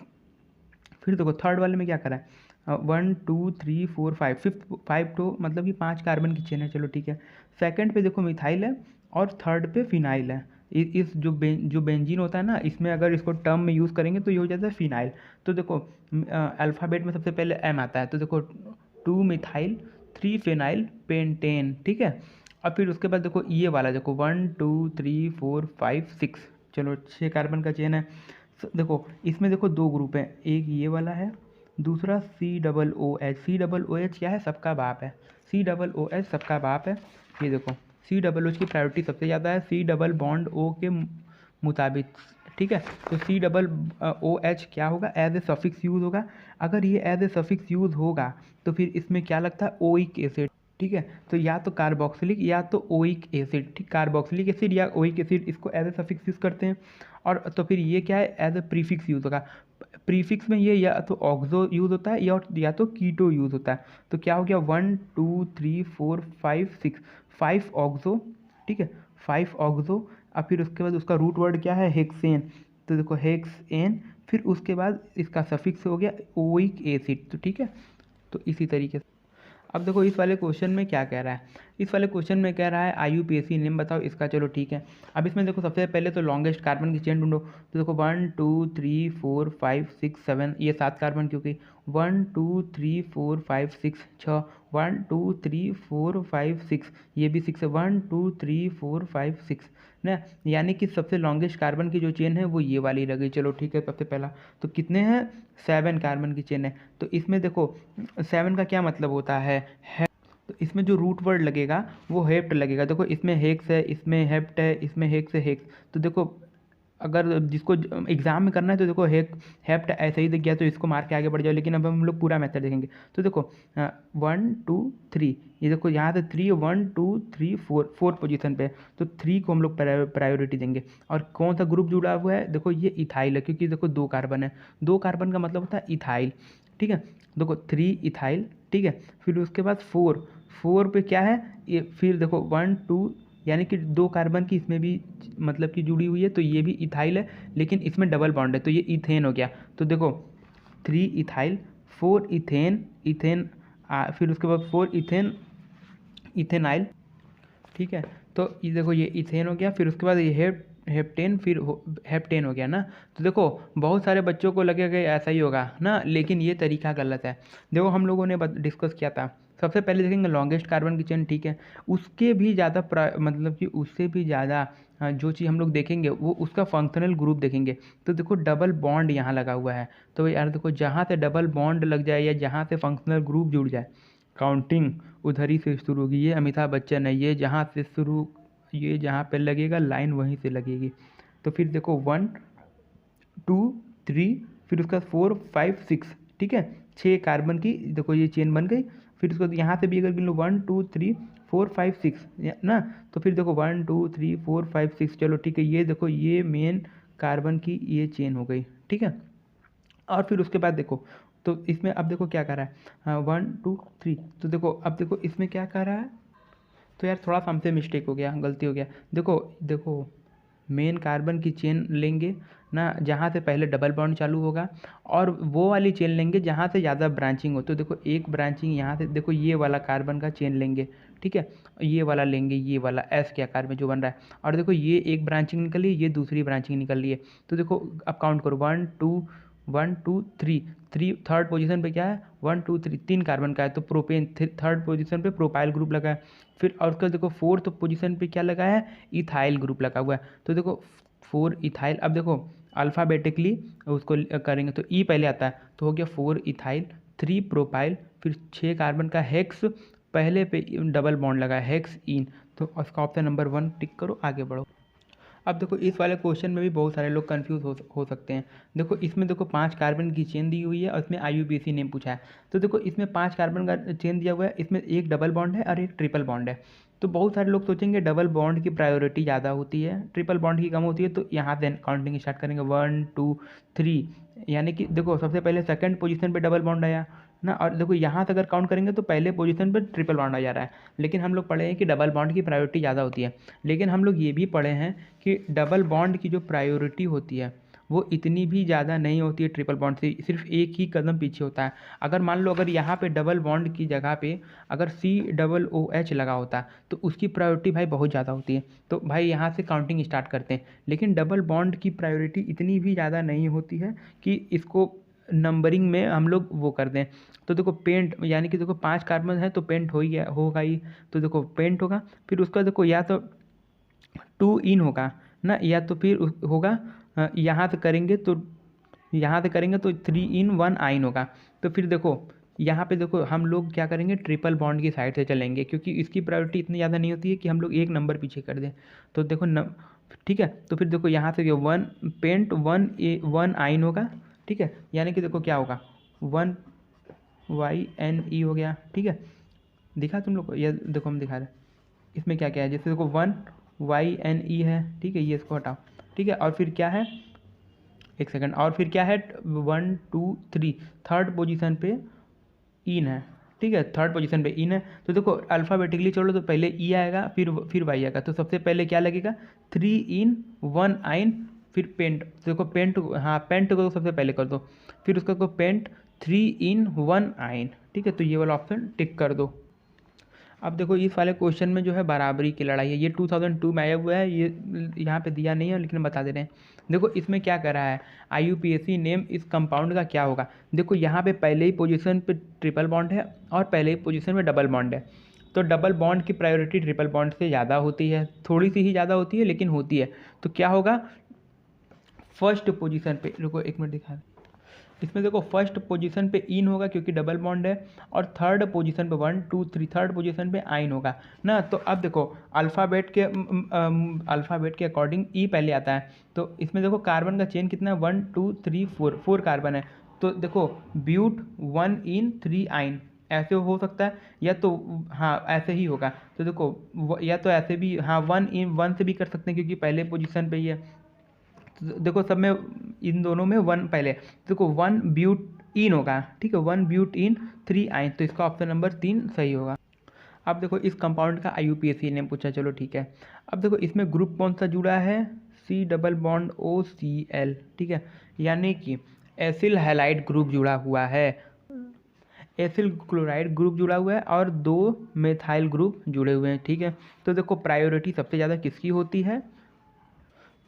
फिर देखो थर्ड वाले में क्या करा है, 1 2 3 4 5, फिफ्थ 5 तो मतलब कि 5 कार्बन की चेन है, चलो ठीक है। सेकंड पे देखो मिथाइल है और थर्ड पे फिनाइल है। इस जो बेंजीन होता है ना, इसमें अगर इसको टर्म में यूज़ करेंगे तो ये हो जाता है फिनाइल। तो देखो अल्फ़ाबेट में सबसे पहले एम आता है, तो देखो 2 मिथाइल 3 फिनाइल पेंटेन, ठीक है। अब फिर उसके बाद देखो ये वाला देखो 1 2 3 4 5 6, चलो 6 कार्बन का चेन है। देखो इसमें देखो 2 ग्रुप हैं, एक ये वाला है, दूसरा COOH। COOH क्या है, सबका बाप है। COOH सबका बाप है। ये देखो COOH की प्रायोरिटी सबसे ज़्यादा है C डबल बॉन्ड O के मुताबिक, ठीक है। तो COOH क्या होगा, एज ए सफिक्स यूज़ होगा। अगर ये एज ए सफिक्स यूज़ होगा तो फिर इसमें क्या लगता है, ओइक एसिड, ठीक है। तो या तो कार्बोक्सिलिक या तो ओइक एसिड, ठीक, कार्बोक्सिलिक एसिड या ओइक एसिड, इसको एज ए सफिक्स यूज़ करते हैं। और तो फिर ये क्या है, एज ए प्रीफिक्स यूज़ होगा। प्रीफिक्स में ये या तो ऑक्सो यूज़ होता है या तो कीटो यूज़ होता है। तो क्या हो गया 1 2 3 4 5 6, 5 ऑक्सो, ठीक है, 5 ऑक्सो। अब फिर उसके बाद उसका रूट वर्ड क्या है, हेक्सेन। तो देखो हेक्सेन फिर उसके बाद इसका सफिक्स हो गया ओइक एसिड। तो ठीक है, तो इसी तरीके से अब देखो इस वाले क्वेश्चन में क्या कह रहा है। इस वाले क्वेश्चन में कह रहा है IUPAC नेम बताओ इसका। चलो ठीक है, अब इसमें देखो सबसे पहले तो लॉन्गेस्ट कार्बन की चेन ढूंढो। तो देखो 1 2 3 4 5 6 7, ये 7 कार्बन क्योंकि 1 2 3 4 5 6 6, 1 2 3 4 5 6, ये भी 6 है, 1 2 3 4 5 6 ना, यानी कि सबसे लॉन्गेस्ट कार्बन की जो चेन है वो ये वाली लगी। चलो ठीक है, सबसे पहला तो कितने हैं 7 कार्बन की चेन है। तो इसमें देखो 7 का क्या मतलब होता है, तो इसमें जो रूट वर्ड लगेगा वो हेप्ट लगेगा। देखो इसमें हेक्स है, इसमें हेप्ट है, इसमें हेक्स है, हेक्स। तो देखो अगर जिसको एग्जाम में करना है तो देखो हेप्ट ऐसे ही दिख गया तो इसको मार के आगे बढ़ जाओ, लेकिन अब हम लोग पूरा मेथड देखेंगे। तो देखो 1 2 3, ये देखो यहाँ से 3 1 2 3 4 4 पोजीशन पे, तो 3 को हम लोग प्रायोरिटी देंगे। और कौन सा ग्रुप जुड़ा हुआ है, देखो ये इथाइल है, क्योंकि देखो 2 कार्बन है, 2 कार्बन का मतलब होता है इथाइल। ठीक है, देखो 3 इथाइल। ठीक है, फिर उसके बाद 4 पे क्या है ये, फिर देखो 1 2, यानी कि 2 कार्बन की इसमें भी मतलब कि जुड़ी हुई है, तो ये भी इथाइल है, लेकिन इसमें डबल बॉन्ड है तो ये इथेन हो गया। तो देखो 3 इथाइल 4 इथेन, इथेन फिर उसके बाद 4 इथेन, इथेनाइल। ठीक है, तो ये देखो ये इथेन हो गया, फिर उसके बाद ये हेप्टेन, फिर हेप्टेन हो गया ना। तो देखो बहुत सारे बच्चों को लगेगा ऐसा ही होगा ना, लेकिन ये तरीका गलत है। देखो हम लोगों ने डिस्कस किया था, सबसे पहले देखेंगे लॉन्गेस्ट कार्बन की चेन। ठीक है, उसके भी ज़्यादा मतलब कि उससे भी ज़्यादा जो चीज़ हम लोग देखेंगे वो उसका फंक्शनल ग्रुप देखेंगे। तो देखो डबल बॉन्ड यहाँ लगा हुआ है, तो यार देखो जहाँ से डबल बॉन्ड लग जाए या जहाँ से फंक्शनल ग्रुप जुड़ जाए, काउंटिंग उधर ही से शुरू होगी। ये अमिताभ बच्चन है, ये जहाँ से शुरू, ये जहाँ पे लगेगा लाइन वहीं से लगेगी। तो फिर देखो 1 2 3, फिर उसका 4 5 6। ठीक है, 6 कार्बन की देखो ये चेन बन गई। फिर उसको यहाँ से भी अगर गिन लो 1 2 3 4 5 6 ना, तो फिर देखो 1 2 3 4 5 6। चलो ठीक है, ये देखो ये मेन कार्बन की ये चेन हो गई। ठीक है, और फिर उसके बाद देखो तो इसमें अब देखो क्या कर रहा है 1 2 3। तो देखो अब देखो इसमें क्या कर रहा है, तो यार थोड़ा सा हमसे मिस्टेक हो गया, गलती हो गया। देखो देखो मेन कार्बन की चेन लेंगे ना जहाँ से पहले डबल बॉन्ड चालू होगा, और वो वाली चेन लेंगे जहाँ से ज़्यादा ब्रांचिंग हो। तो देखो एक ब्रांचिंग यहाँ से, देखो ये वाला कार्बन का चेन लेंगे। ठीक है, ये वाला लेंगे, ये वाला एस के आकार में जो बन रहा है, और देखो ये एक ब्रांचिंग निकली, ये दूसरी ब्रांचिंग निकल रही है। तो देखो अब काउंट करो 1 2 1 2 3, 3 थर्ड पोजीशन पे क्या है 1 2 3, 3 कार्बन का है, तो प्रोपेन थर्ड पोजीशन पे प्रोपाइल ग्रुप लगा है। फिर और उसका देखो फोर्थ पोजीशन पे क्या लगा है, इथाइल ग्रुप लगा हुआ है। तो देखो 4 इथाइल, अब देखो अल्फ़ाबेटिकली उसको करेंगे तो ई पहले आता है, तो हो गया 4 इथाइल 3 प्रोपाइल, फिर 6 कार्बन का हेक्स, पहले पे डबल बॉन्ड लगा है हेक्स इन। तो उसका ऑप्शन नंबर 1 टिक करो, आगे बढ़ो। अब देखो इस वाले क्वेश्चन में भी बहुत सारे लोग कंफ्यूज हो सकते हैं। देखो इसमें देखो 5 कार्बन की चेन दी हुई है और इसमें IUPAC नेम पूछा है। तो देखो इसमें 5 कार्बन का चेन दिया हुआ है, इसमें एक डबल बॉन्ड है और एक ट्रिपल बॉन्ड है। तो बहुत सारे लोग सोचेंगे डबल बॉन्ड की प्रायोरिटी ज़्यादा होती है, ट्रिपल बॉन्ड की कम होती है। तो यहाँ से काउंटिंग स्टार्ट करेंगे 1 2 3, यानी कि देखो सबसे पहले सेकंड पोजीशन पे डबल बॉन्ड आया ना, और देखो यहाँ से अगर काउंट करेंगे तो पहले पोजीशन पे ट्रिपल बॉन्ड आ जा रहा है। लेकिन हम लोग पढ़े हैं कि डबल बॉन्ड की प्रायोरिटी ज़्यादा होती है, लेकिन हम लोग ये भी पढ़े हैं कि डबल बॉन्ड की जो प्रायोरिटी होती है वो इतनी भी ज़्यादा नहीं होती है ट्रिपल बॉन्ड से, सिर्फ एक ही कदम पीछे होता है। अगर मान लो अगर यहाँ पे डबल बॉन्ड की जगह पे अगर COOH लगा होता तो उसकी प्रायोरिटी भाई बहुत ज़्यादा होती है। तो भाई यहाँ से काउंटिंग स्टार्ट करते हैं, लेकिन डबल बॉन्ड की प्रायोरिटी इतनी भी ज़्यादा नहीं होती है कि इसको नंबरिंग में हम लोग वो कर दें। तो देखो पेंट, यानी कि देखो 5 कार्बन है तो पेंट हो ही गया, होगा ही। तो देखो पेंट होगा, फिर उसका देखो या तो 2 इन होगा ना, या तो फिर होगा यहाँ से करेंगे तो 3 इन 1 आइन होगा। तो फिर देखो यहाँ पे देखो हम लोग क्या करेंगे, ट्रिपल बॉन्ड की साइड से चलेंगे, क्योंकि इसकी प्रायोरिटी इतनी ज़्यादा नहीं होती है कि हम लोग एक नंबर पीछे कर दें। तो देखो ठीक है, तो फिर देखो यहाँ से 1 पेंट 1 आइन होगा। ठीक है, यानी कि देखो क्या होगा 1 YNE हो गया। ठीक है, दिखा तुम लोग को, ये देखो हम दिखा रहे हैं इसमें क्या क्या है। जैसे देखो 1 YNE है, ठीक है, ये इसको हटाओ। ठीक है, और फिर क्या है, एक सेकंड, और फिर क्या है 1 2 3, थर्ड पोजीशन पे इन है। ठीक है, थर्ड पोजीशन पे इन है। तो देखो अल्फ़ाबेटिकली चलो तो पहले ई आएगा, फिर वाई आएगा। तो सबसे पहले क्या लगेगा 3 इन 1 आइन, फिर पेंट, देखो पेंट, हाँ पेंट को सबसे पहले कर दो, फिर उसका को पेंट 3 in 1 आइन, ठीक है, तो ये वाला ऑप्शन टिक कर दो। अब देखो इस वाले क्वेश्चन में जो है बराबरी की लड़ाई है, ये 2002 में आया हुआ है, ये यहाँ पे दिया नहीं है लेकिन बता दे रहे हैं। देखो इसमें क्या कर रहा है, IUPAC नेम इस कंपाउंड का क्या होगा। देखो यहाँ पे पहले ही पोजीशन पे ट्रिपल बॉन्ड है और पहले ही पोजीशन में डबल बॉन्ड है, तो डबल बॉन्ड की प्रायोरिटी ट्रिपल बॉन्ड से ज़्यादा होती है, थोड़ी सी ही ज़्यादा होती है लेकिन होती है। तो क्या होगा, फर्स्ट पोजीशन पे, रुको एक मिनट दिखा, इसमें देखो फर्स्ट पोजीशन पे इन होगा क्योंकि डबल बॉन्ड है, और थर्ड पोजीशन पे 1 2 3 थर्ड पोजीशन पे आइन होगा ना। तो अब देखो अल्फ़ाबेट के अकॉर्डिंग ई पहले आता है, तो इसमें देखो कार्बन का चेन कितना है, 1 2 3 4 कार्बन है। तो देखो ब्यूट 1 इन 3 आइन, ऐसे हो सकता है, या तो हाँ ऐसे ही होगा। तो देखो या तो ऐसे भी, हाँ 1 इन 1 से भी कर सकते हैं क्योंकि पहले पोजीशन पे ही है। तो देखो सब में, इन दोनों में 1 पहले, देखो 1 ब्यूट इन होगा, ठीक है, 1 ब्यूट इन 3 आइन, तो इसका ऑप्शन नंबर 3 सही होगा। अब देखो इस कंपाउंड का IUPAC नेम पूछा, चलो ठीक है। अब देखो इसमें ग्रुप कौन सा जुड़ा है, C डबल बॉन्ड OCl, ठीक है, यानी कि एसिल हैलाइड ग्रुप जुड़ा हुआ है, एसिल क्लोराइड ग्रुप जुड़ा हुआ है और 2 मेथाइल ग्रुप जुड़े हुए हैं, ठीक है। तो देखो प्रायोरिटी सबसे ज़्यादा किसकी होती है,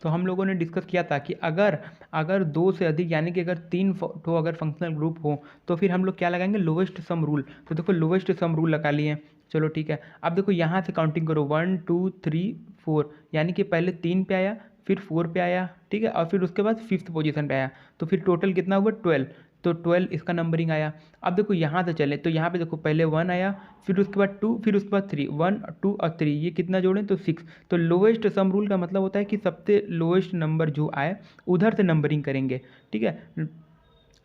तो हम लोगों ने डिस्कस किया था कि अगर 2 से अधिक, यानी कि अगर 3 तो अगर फंक्शनल ग्रुप हो तो फिर हम लोग क्या लगाएंगे, लोवेस्ट सम रूल। तो देखो लोवेस्ट सम रूल लगा लिए, चलो ठीक है। अब देखो यहाँ से काउंटिंग करो 1 2 3 4, यानी कि पहले 3 पे आया, फिर 4 पे आया, ठीक है, और फिर उसके बाद 5th पोजीशन पे आया, तो फिर टोटल कितना हुआ 12, तो 12 इसका नंबरिंग आया। अब देखो यहाँ से चले तो यहाँ पे देखो पहले 1 आया, फिर उसके बाद 2, फिर उसके बाद 3, 1 2 और 3, ये कितना जोड़ें तो 6। तो लोवेस्ट सम रूल का मतलब होता है कि सबसे लोवेस्ट नंबर जो आए उधर से नंबरिंग करेंगे, ठीक है।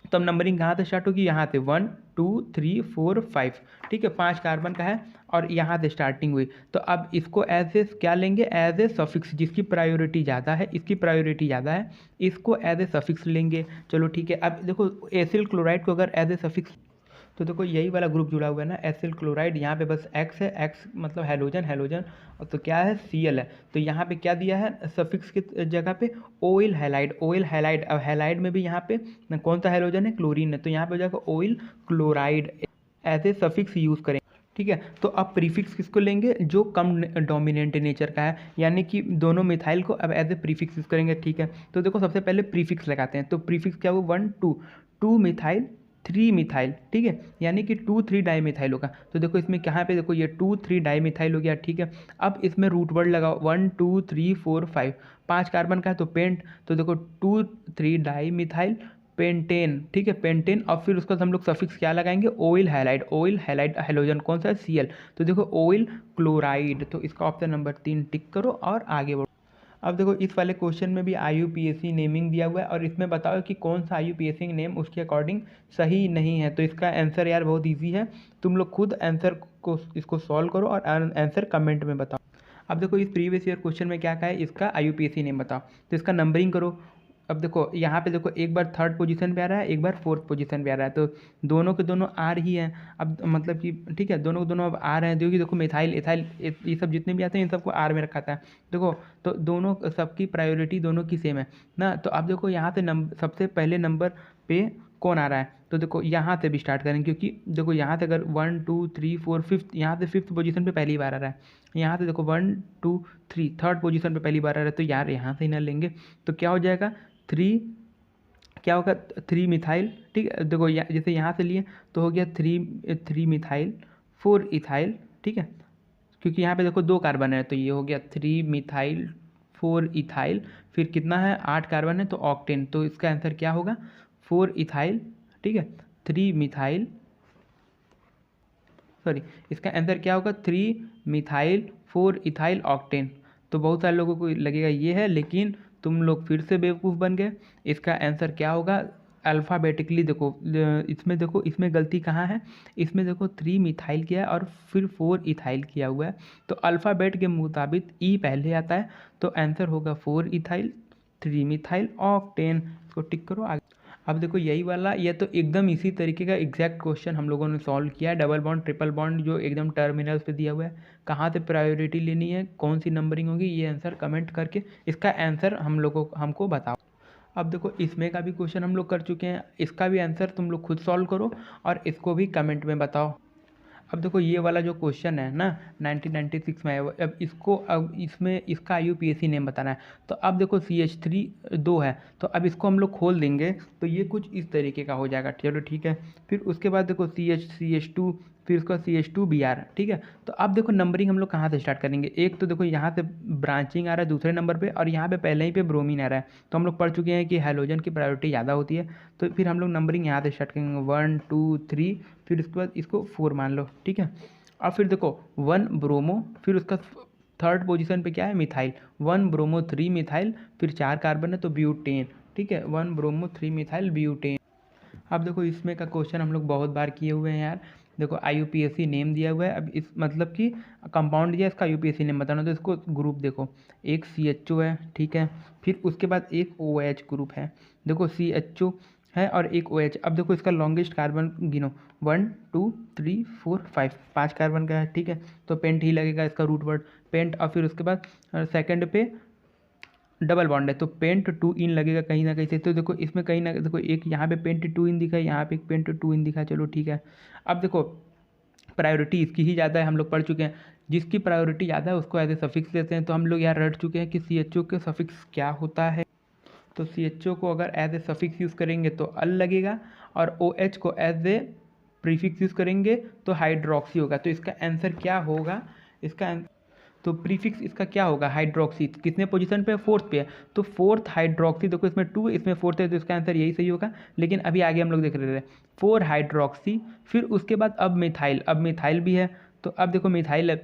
तब नंबरिंग कहाँ से स्टार्ट होगी, यहाँ से 1 2 3 4 5, ठीक है, 5 कार्बन का है और यहाँ से स्टार्टिंग हुई। तो अब इसको एज ए क्या लेंगे, एज ए सफिक्स, जिसकी प्रायोरिटी ज़्यादा है, इसकी प्रायोरिटी ज़्यादा है, इसको एज ए सफिक्स लेंगे, चलो ठीक है। अब देखो एसिल क्लोराइड को अगर एज ए सफिक्स, तो देखो यही वाला ग्रुप जुड़ा हुआ है ना, एसिल क्लोराइड, यहाँ पे बस X है, X मतलब हेलोजन, और तो क्या है Cl है, तो यहाँ पे क्या दिया है सफिक्स की जगह पे ऑयल हैलाइड। अब हैलाइड में भी यहाँ पे कौन सा हेलोजन है, क्लोरीन है, तो यहाँ पे हो जाएगा oil chloride, as a suffix use करें, ठीक है। तो अब प्रीफिक्स किसको लेंगे, जो कम डोमिनेंट नेचर का है, यानी कि दोनों मिथाइल को अब एज ए प्रीफिक्स यूज़ करेंगे, ठीक है। तो देखो सबसे पहले प्रीफिक्स लगाते हैं, तो प्रीफिक्स क्या हुआ 1 2 मिथाइल 3 मिथाइल, ठीक है, यानी कि 2 3 डाई मिथाइल होगा। तो देखो इसमें कहाँ पे, देखो ये 2 3 डाई मिथाइल हो गया, ठीक है। अब इसमें रूट वर्ड लगाओ 1 2 3 4 5, 5 कार्बन का है तो पेंट, तो देखो 2 3 डाई मिथाइल पेंटेन, ठीक है, पेंटेन। और फिर उसका हम लोग सफिक्स क्या लगाएंगे, ऑयल हैलाइड हेलोजन कौन सा है, Cl, तो देखो ऑयल क्लोराइड, तो इसका ऑप्शन नंबर 3 टिक करो और आगे बढ़ो। अब देखो इस वाले क्वेश्चन में भी IUPAC नेमिंग दिया हुआ है और इसमें बताओ कि कौन सा IUPAC नेम उसके अकॉर्डिंग सही नहीं है। तो इसका आंसर यार बहुत इजी है, तुम लोग खुद आंसर को इसको सॉल्व करो और आंसर कमेंट में बताओ। अब देखो इस प्रीवियस ईयर क्वेश्चन में क्या कहा है, इसका IUPAC नेम बताओ, तो इसका नंबरिंग करो। अब देखो यहाँ पे देखो एक बार 3rd पोजीशन पे आ रहा है, एक बार 4th पोजीशन पे आ रहा है, तो दोनों के दोनों आर ही हैं। अब मतलब कि ठीक है, दोनों के दोनों अब आर हैं, क्योंकि देखो मिथाइल एथाइल ये सब जितने भी आते हैं इन सबको आर में रखा था। देखो तो दोनों सबकी प्रायोरिटी दोनों की सेम है ना। तो अब देखो यहाँ से सबसे पहले नंबर पे कौन आ रहा है, तो देखो यहाँ से भी स्टार्ट करेंगे, क्योंकि देखो यहाँ से अगर 1 2 3 4 5, यहाँ से 5th पोजीशन पे पहली बार आ रहा है, यहाँ से देखो 1 2 3 3rd पोजीशन पे पहली बार आ रहा है, तो यार यहाँ से ही ना लेंगे, तो क्या हो जाएगा 3, क्या होगा 3 मिथाइल, ठीक है। देखो जैसे यहाँ से लिए तो हो गया 3 मिथाइल 4 इथाइल, ठीक है, क्योंकि यहाँ पे देखो 2 कार्बन है, तो ये हो गया 3 मिथाइल 4 इथाइल, फिर कितना है 8 कार्बन है तो ऑक्टेन, तो इसका आंसर क्या होगा 4 इथाइल, ठीक है, 3 मिथाइल, सॉरी इसका आंसर क्या होगा 3 मिथाइल 4 इथाइल ऑक्टेन। तो बहुत सारे लोगों को लगेगा ये है, लेकिन तुम लोग फिर से बेवकूफ़ बन गए। इसका आंसर क्या होगा, अल्फ़ाबेटिकली देखो, इसमें गलती कहाँ है, इसमें देखो 3 मिथाइल किया है और फिर 4 इथाइल किया हुआ है, तो अल्फ़ाबेट के मुताबिक ई पहले आता है, तो आंसर होगा 4 इथाइल 3 मिथाइल ऑक्टेन, इसको टिक करो आगे। अब देखो यही वाला, ये तो एकदम इसी तरीके का एग्जैक्ट क्वेश्चन हम लोगों ने सॉल्व किया है। डबल बॉन्ड ट्रिपल बॉन्ड जो एकदम टर्मिनल्स पे दिया हुआ है, कहाँ से प्रायोरिटी लेनी है, कौन सी नंबरिंग होगी, ये आंसर कमेंट करके इसका आंसर हमको बताओ। अब देखो इसमें का भी क्वेश्चन हम लोग कर चुके हैं, इसका भी आंसर तुम लोग खुद सॉल्व करो और इसको भी कमेंट में बताओ। अब देखो ये वाला जो क्वेश्चन है ना 1996 में आया हुआ, अब इसमें इसका IUPAC नेम बताना है। तो अब देखो CH3 2 है, तो अब इसको हम लोग खोल देंगे तो ये कुछ इस तरीके का हो जाएगा। चलो ठीक है। फिर उसके बाद देखो CH2, फिर उसका CH2Br, ठीक है। तो अब देखो नंबरिंग हम लोग कहाँ से स्टार्ट करेंगे, एक तो देखो यहाँ से ब्रांचिंग आ रहा है दूसरे नंबर पे, और यहाँ पे पहले ही पे ब्रोमीन आ रहा है। तो हम लोग पढ़ चुके हैं कि हैलोजन की प्रायोरिटी ज़्यादा होती है, तो फिर हम लोग नंबरिंग यहाँ से स्टार्ट करेंगे 1 2 3, फिर उसके बाद इसको 4 मान लो, ठीक है। अब फिर देखो 1 ब्रोमो, फिर उसका थर्ड पोजीशन पे क्या है, मिथाइल, 1 ब्रोमो 3 मिथाइल, फिर 4 कार्बन है तो ब्यूटेन, ठीक है, 1 ब्रोमो 3 मिथाइल ब्यूटेन। अब देखो इसमें का क्वेश्चन हम लोग बहुत बार किए हुए हैं यार। देखो IUPAC नेम दिया हुआ है, अब इस मतलब कि कंपाउंड दिया है, इसका IUPAC नेम बताना, तो इसको ग्रुप देखो, एक CHO है, ठीक है, फिर उसके बाद एक OH ग्रुप है, देखो CHO है और एक OH। अब देखो इसका लॉन्गेस्ट कार्बन गिनो, 1 2 3 4 5, 5 कार्बन का है, ठीक है। तो पेंट ही लगेगा इसका रूट वर्ड पेंट, और फिर उसके बाद सेकंड पे डबल बॉन्ड है तो पेंट 2 इन लगेगा कहीं ना कहीं से। तो देखो इसमें कहीं ना देखो एक यहाँ पे पेंट 2 इन दिखा है, यहाँ पे एक पेंट 2 इन दिखा है, चलो ठीक है। अब देखो प्रायोरिटी इसकी ही ज़्यादा है, हम लोग पढ़ चुके हैं, जिसकी प्रायोरिटी ज़्यादा है उसको एज ए सफिक्स लेते हैं। तो हम लोग यार रट चुके हैं कि CHO के सफिक्स क्या होता है। तो CHO को अगर एज ए सफिक्स यूज़ करेंगे तो अल लगेगा, और OH को एज ए प्रीफिक्स यूज़ करेंगे तो हाइड्रोक्सी होगा। तो इसका आंसर क्या होगा, तो प्रीफिक्स इसका क्या होगा, हाइड्रोक्सी। कितने पोजीशन पे है, फोर्थ पे है, तो फोर्थ हाइड्रोक्सी। देखो इसमें 2 इसमें फोर्थ है, तो इसका आंसर यही सही होगा। लेकिन अभी आगे हम लोग देख रहे थे 4 हाइड्रोक्सी, फिर उसके बाद अब मिथाइल भी है। तो अब देखो मिथाइल है,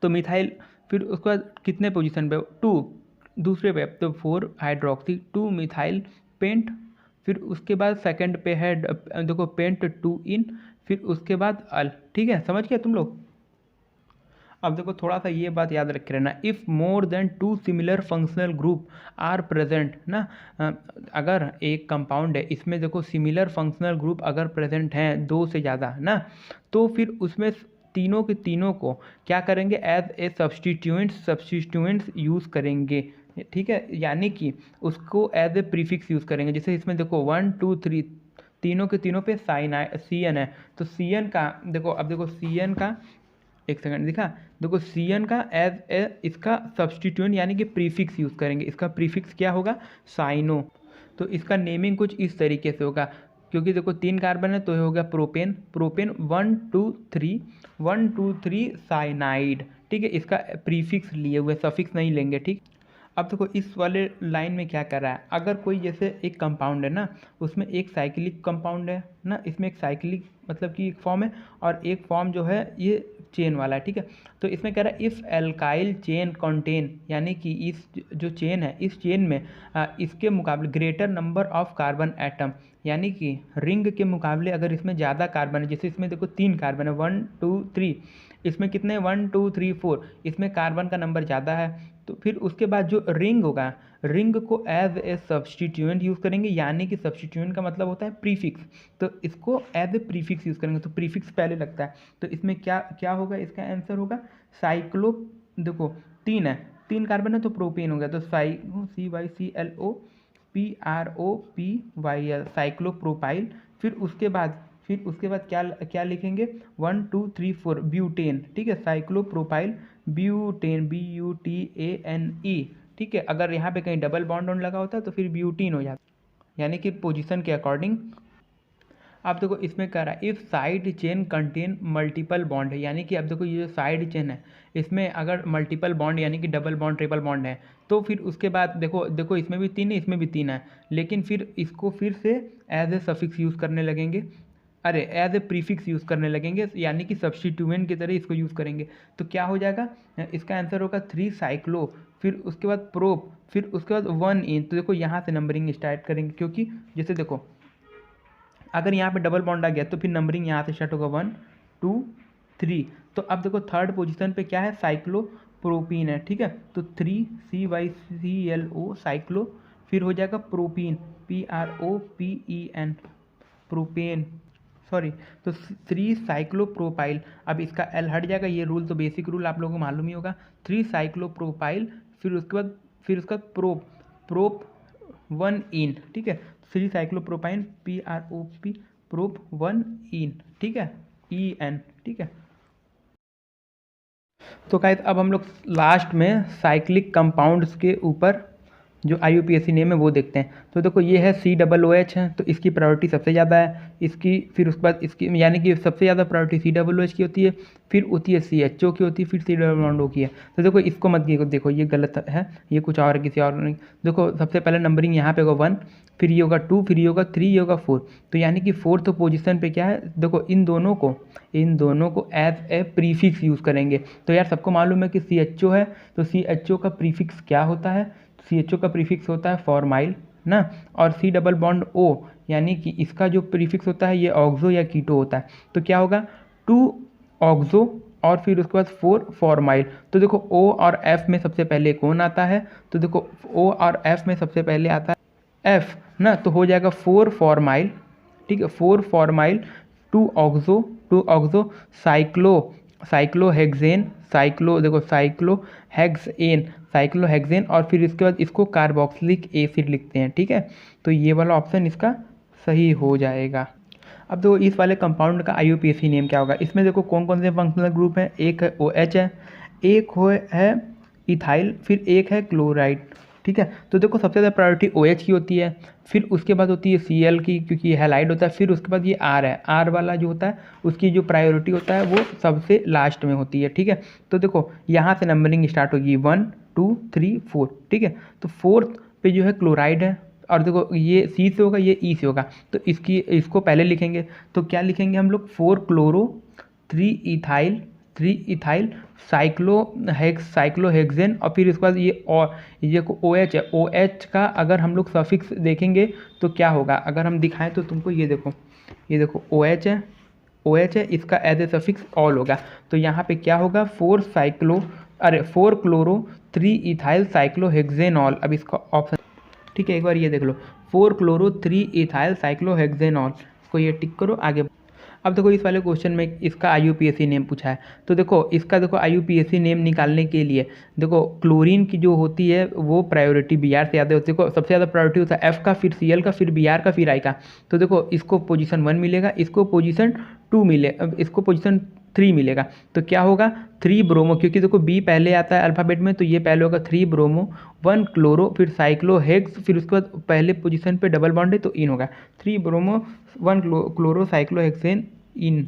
तो मिथाइल, फिर उसके बाद कितने पोजीशन पे, 2 दूसरे पे, तो 4 हाइड्रोक्सी 2 मिथाइल पेंट, फिर उसके बाद सेकंड पे है देखो पेंट 2 इन, फिर उसके बाद अल, ठीक है, समझ गए तुम लोग। अब देखो थोड़ा सा ये बात याद रखे रहना, if more than 2 similar functional group are present ना, अगर एक कंपाउंड है इसमें देखो सिमिलर फंक्शनल ग्रुप अगर प्रेजेंट हैं 2 से ज़्यादा ना, तो फिर उसमें तीनों के तीनों को क्या करेंगे, एज ए सब्स्टिट्यूएंट्स यूज़ करेंगे, ठीक है। यानी कि उसको एज ए प्रीफिक्स यूज़ करेंगे। जैसे इसमें देखो 1 2 3 तीनों के तीनों पे CN है, तो CN का देखो, अब देखो CN का एक सेकंड दिखा, देखो CN का एज ए इसका सब्सटीट्यूएंट यानी कि प्रीफिक्स यूज़ करेंगे। इसका प्रीफिक्स क्या होगा, साइनो। तो इसका नेमिंग कुछ इस तरीके से होगा, क्योंकि देखो 3 कार्बन है तो ये हो गया प्रोपेन 1 2 3 साइनाइड, ठीक है। इसका प्रीफिक्स लिए हुए, सफिक्स नहीं लेंगे, ठीक। अब देखो इस वाले लाइन में क्या कर रहा है, अगर कोई जैसे एक कंपाउंड है ना, उसमें एक साइक्लिक कंपाउंड है ना, इसमें एक साइक्लिक मतलब कि एक फॉर्म है, और एक फॉर्म जो है ये चेन वाला है, ठीक है। तो इसमें कह रहा है इफ़ एल्काइल चेन कंटेन, यानी कि इस जो चेन है इस चेन में इसके मुकाबले greater number of carbon atom, यानी कि रिंग के मुकाबले अगर इसमें ज़्यादा कार्बन है, जैसे इसमें देखो 3 कार्बन है 1 2 3, इसमें कितने 1 2 3 4, इसमें कार्बन का नंबर ज़्यादा है। तो फिर उसके बाद जो रिंग होगा, रिंग को एज ए सब्सटीट्यूएंट यूज़ करेंगे, यानी कि सब्सटीट्यूएंट का मतलब होता है प्रीफिक्स, तो इसको एज ए प्रीफिक्स यूज़ करेंगे, तो प्रीफिक्स पहले लगता है। तो इसमें क्या क्या होगा, इसका आंसर होगा साइक्लो, देखो 3 है, 3 कार्बन है तो प्रोपेन हो गया, तो CYCLOPROPYL साइक्लोप्रोपाइल। फिर उसके बाद क्या क्या लिखेंगे, 1 2 3 4 ब्यूटेन, ठीक है, साइक्लोप्रोपाइल ब्यूटेन BUTANE, ठीक है। अगर यहाँ पे कहीं डबल बॉन्ड लगा होता है तो फिर ब्यूटीन हो जाता, यानी कि पोजीशन के अकॉर्डिंग। अब देखो इसमें कह रहा है if side chain contain multiple bond है, यानी कि अब देखो ये जो साइड चेन है इसमें अगर मल्टीपल बॉन्ड यानी कि डबल बॉन्ड ट्रिपल बॉन्ड है, तो फिर उसके बाद देखो इसमें भी 3 है इसमें भी 3 है, लेकिन फिर इसको फिर से एज ए सफिक्स यूज़ करने लगेंगे, अरे एज ए प्रीफिक्स यूज़ करने लगेंगे, यानी कि सब्स्टिट्यूएंट की तरह इसको यूज़ करेंगे। तो क्या हो जाएगा, इसका आंसर होगा 3 साइक्लो, फिर उसके बाद प्रोप, फिर उसके बाद 1 इन। तो देखो यहाँ से नंबरिंग स्टार्ट करेंगे, क्योंकि जैसे देखो अगर यहाँ पे डबल बॉन्ड आ गया तो फिर नंबरिंग यहाँ से स्टार्ट होगा 1 2 3। तो अब देखो थर्ड पोजीशन पे क्या है, साइक्लोप्रोपीन है, ठीक है। तो 3 CYCLO साइक्लो, फिर हो जाएगा प्रोपीन, PROPEN, प्रोपेन, सॉरी। तो 3 साइक्लोप्रोपाइल, अब इसका एल हट जाएगा, ये रूल तो बेसिक रूल आप लोगों को मालूम ही होगा। 3 साइक्लोप्रोपाइल, फिर उसके बाद प्रोप 1 इन, ठीक है। 3 साइक्लोप्रोपाइन, PROP, प्रोप 1 इन, ठीक है, EN, ठीक है। तो गाइस अब हम लोग लास्ट में साइक्लिक कंपाउंड्स के ऊपर जो IUPAC नेम है वो देखते हैं। तो देखो ये है COOH है, तो इसकी प्रायोरिटी सबसे ज़्यादा है इसकी, फिर उसके बाद इसकी यानी कि सबसे ज़्यादा प्रायोरिटी COOH की होती है, फिर होती है CHO की होती है, फिर C डबल बॉन्ड O की है। तो देखो इसको मत देखो, ये गलत है, ये कुछ और किसी और नहीं। देखो सबसे पहले नंबरिंग यहाँ पे होगा 1, फिर ये होगा 2, फिर ये होगा 3, ये होगा 4। तो यानी कि 4th पोजीशन पे क्या है, देखो इन दोनों को एज ए प्रीफिक्स यूज़ करेंगे। तो यार सबको मालूम है कि CHO है, तो CHO का प्रीफिक्स क्या होता है, CHO का प्रीफिक्स होता है फॉर्माइल ना, और C डबल बॉन्ड O यानी कि इसका जो प्रीफिक्स होता है ये ऑक्सो या कीटो होता है। तो क्या होगा 2 ऑक्सो और फिर उसके बाद 4 फॉर्माइल। तो देखो O और F में सबसे पहले कौन आता है, तो देखो O और F में सबसे पहले आता है F ना, तो हो जाएगा 4 फॉर्माइल, ठीक है, 4 फॉर्माइल, 2 ऑक्सो साइक्लोहेक्सेन, साइक्लोहेक्सेन और फिर इसके बाद इसको कार्बोक्सिलिक एसिड लिखते हैं, ठीक है। तो ये वाला ऑप्शन इसका सही हो जाएगा। अब देखो इस वाले कंपाउंड का IUPAC नेम क्या होगा। इसमें देखो कौन कौन से फंक्शनल ग्रुप हैं, एक है OH है, एक है इथाइल, फिर एक है क्लोराइड, ठीक है। तो देखो सबसे ज़्यादा प्रायोरिटी OH की होती है, फिर उसके बाद होती है Cl की, क्योंकि ये हैलाइड होता है, फिर उसके बाद ये R है, R वाला जो होता है उसकी जो प्रायोरिटी होता है वो सबसे लास्ट में होती है, ठीक है। तो देखो यहाँ से नंबरिंग स्टार्ट होगी 1 2 3 4, ठीक है। तो 4th पे जो है क्लोराइड है, और देखो ये C से होगा, ये E से होगा, तो इसको पहले लिखेंगे। तो क्या लिखेंगे हम लोग, 4 क्लोरो 3 इथाइल साइक्लोहेक्सेन, और फिर इसके बाद ये OH है, OH का अगर हम लोग सफिक्स देखेंगे तो क्या होगा, अगर हम दिखाएं तो तुमको ये देखो OH है, इसका एज ए सफिक्स ऑल होगा। तो यहाँ पे क्या होगा 4 क्लोरो 3 इथाइल साइक्लोहेक्सेनॉल। अब इसका ऑप्शन, ठीक है, एक बार ये देख लो, 4 क्लोरो 3 इथाइल साइक्लोहेक्सेनॉल, इसको ये टिक करो आगे। अब देखो इस वाले क्वेश्चन में इसका IUPAC नेम पूछा है। तो देखो इसका IUPAC नेम निकालने के लिए देखो क्लोरीन की जो होती है वो प्रायोरिटी Br से ज़्यादा होती है। देखो सबसे ज़्यादा प्रायोरिटी होता है F का, फिर Cl का, फिर Br का, फिर I का। तो देखो इसको पोजीशन 1 मिलेगा, इसको पोजीशन 2 इसको पोजीशन 3 मिलेगा। तो क्या होगा 3 ब्रोमो, क्योंकि देखो B पहले आता है अल्फ़ाबेट में, तो ये पहले होगा 3 ब्रोमो 1 क्लोरो, फिर साइक्लोहेक्स, फिर उसके बाद पहले पोजीशन पे डबल बॉन्ड है तो इन होगा 3 ब्रोमो 1 क्लोरो साइक्लोहेक्सेन इन।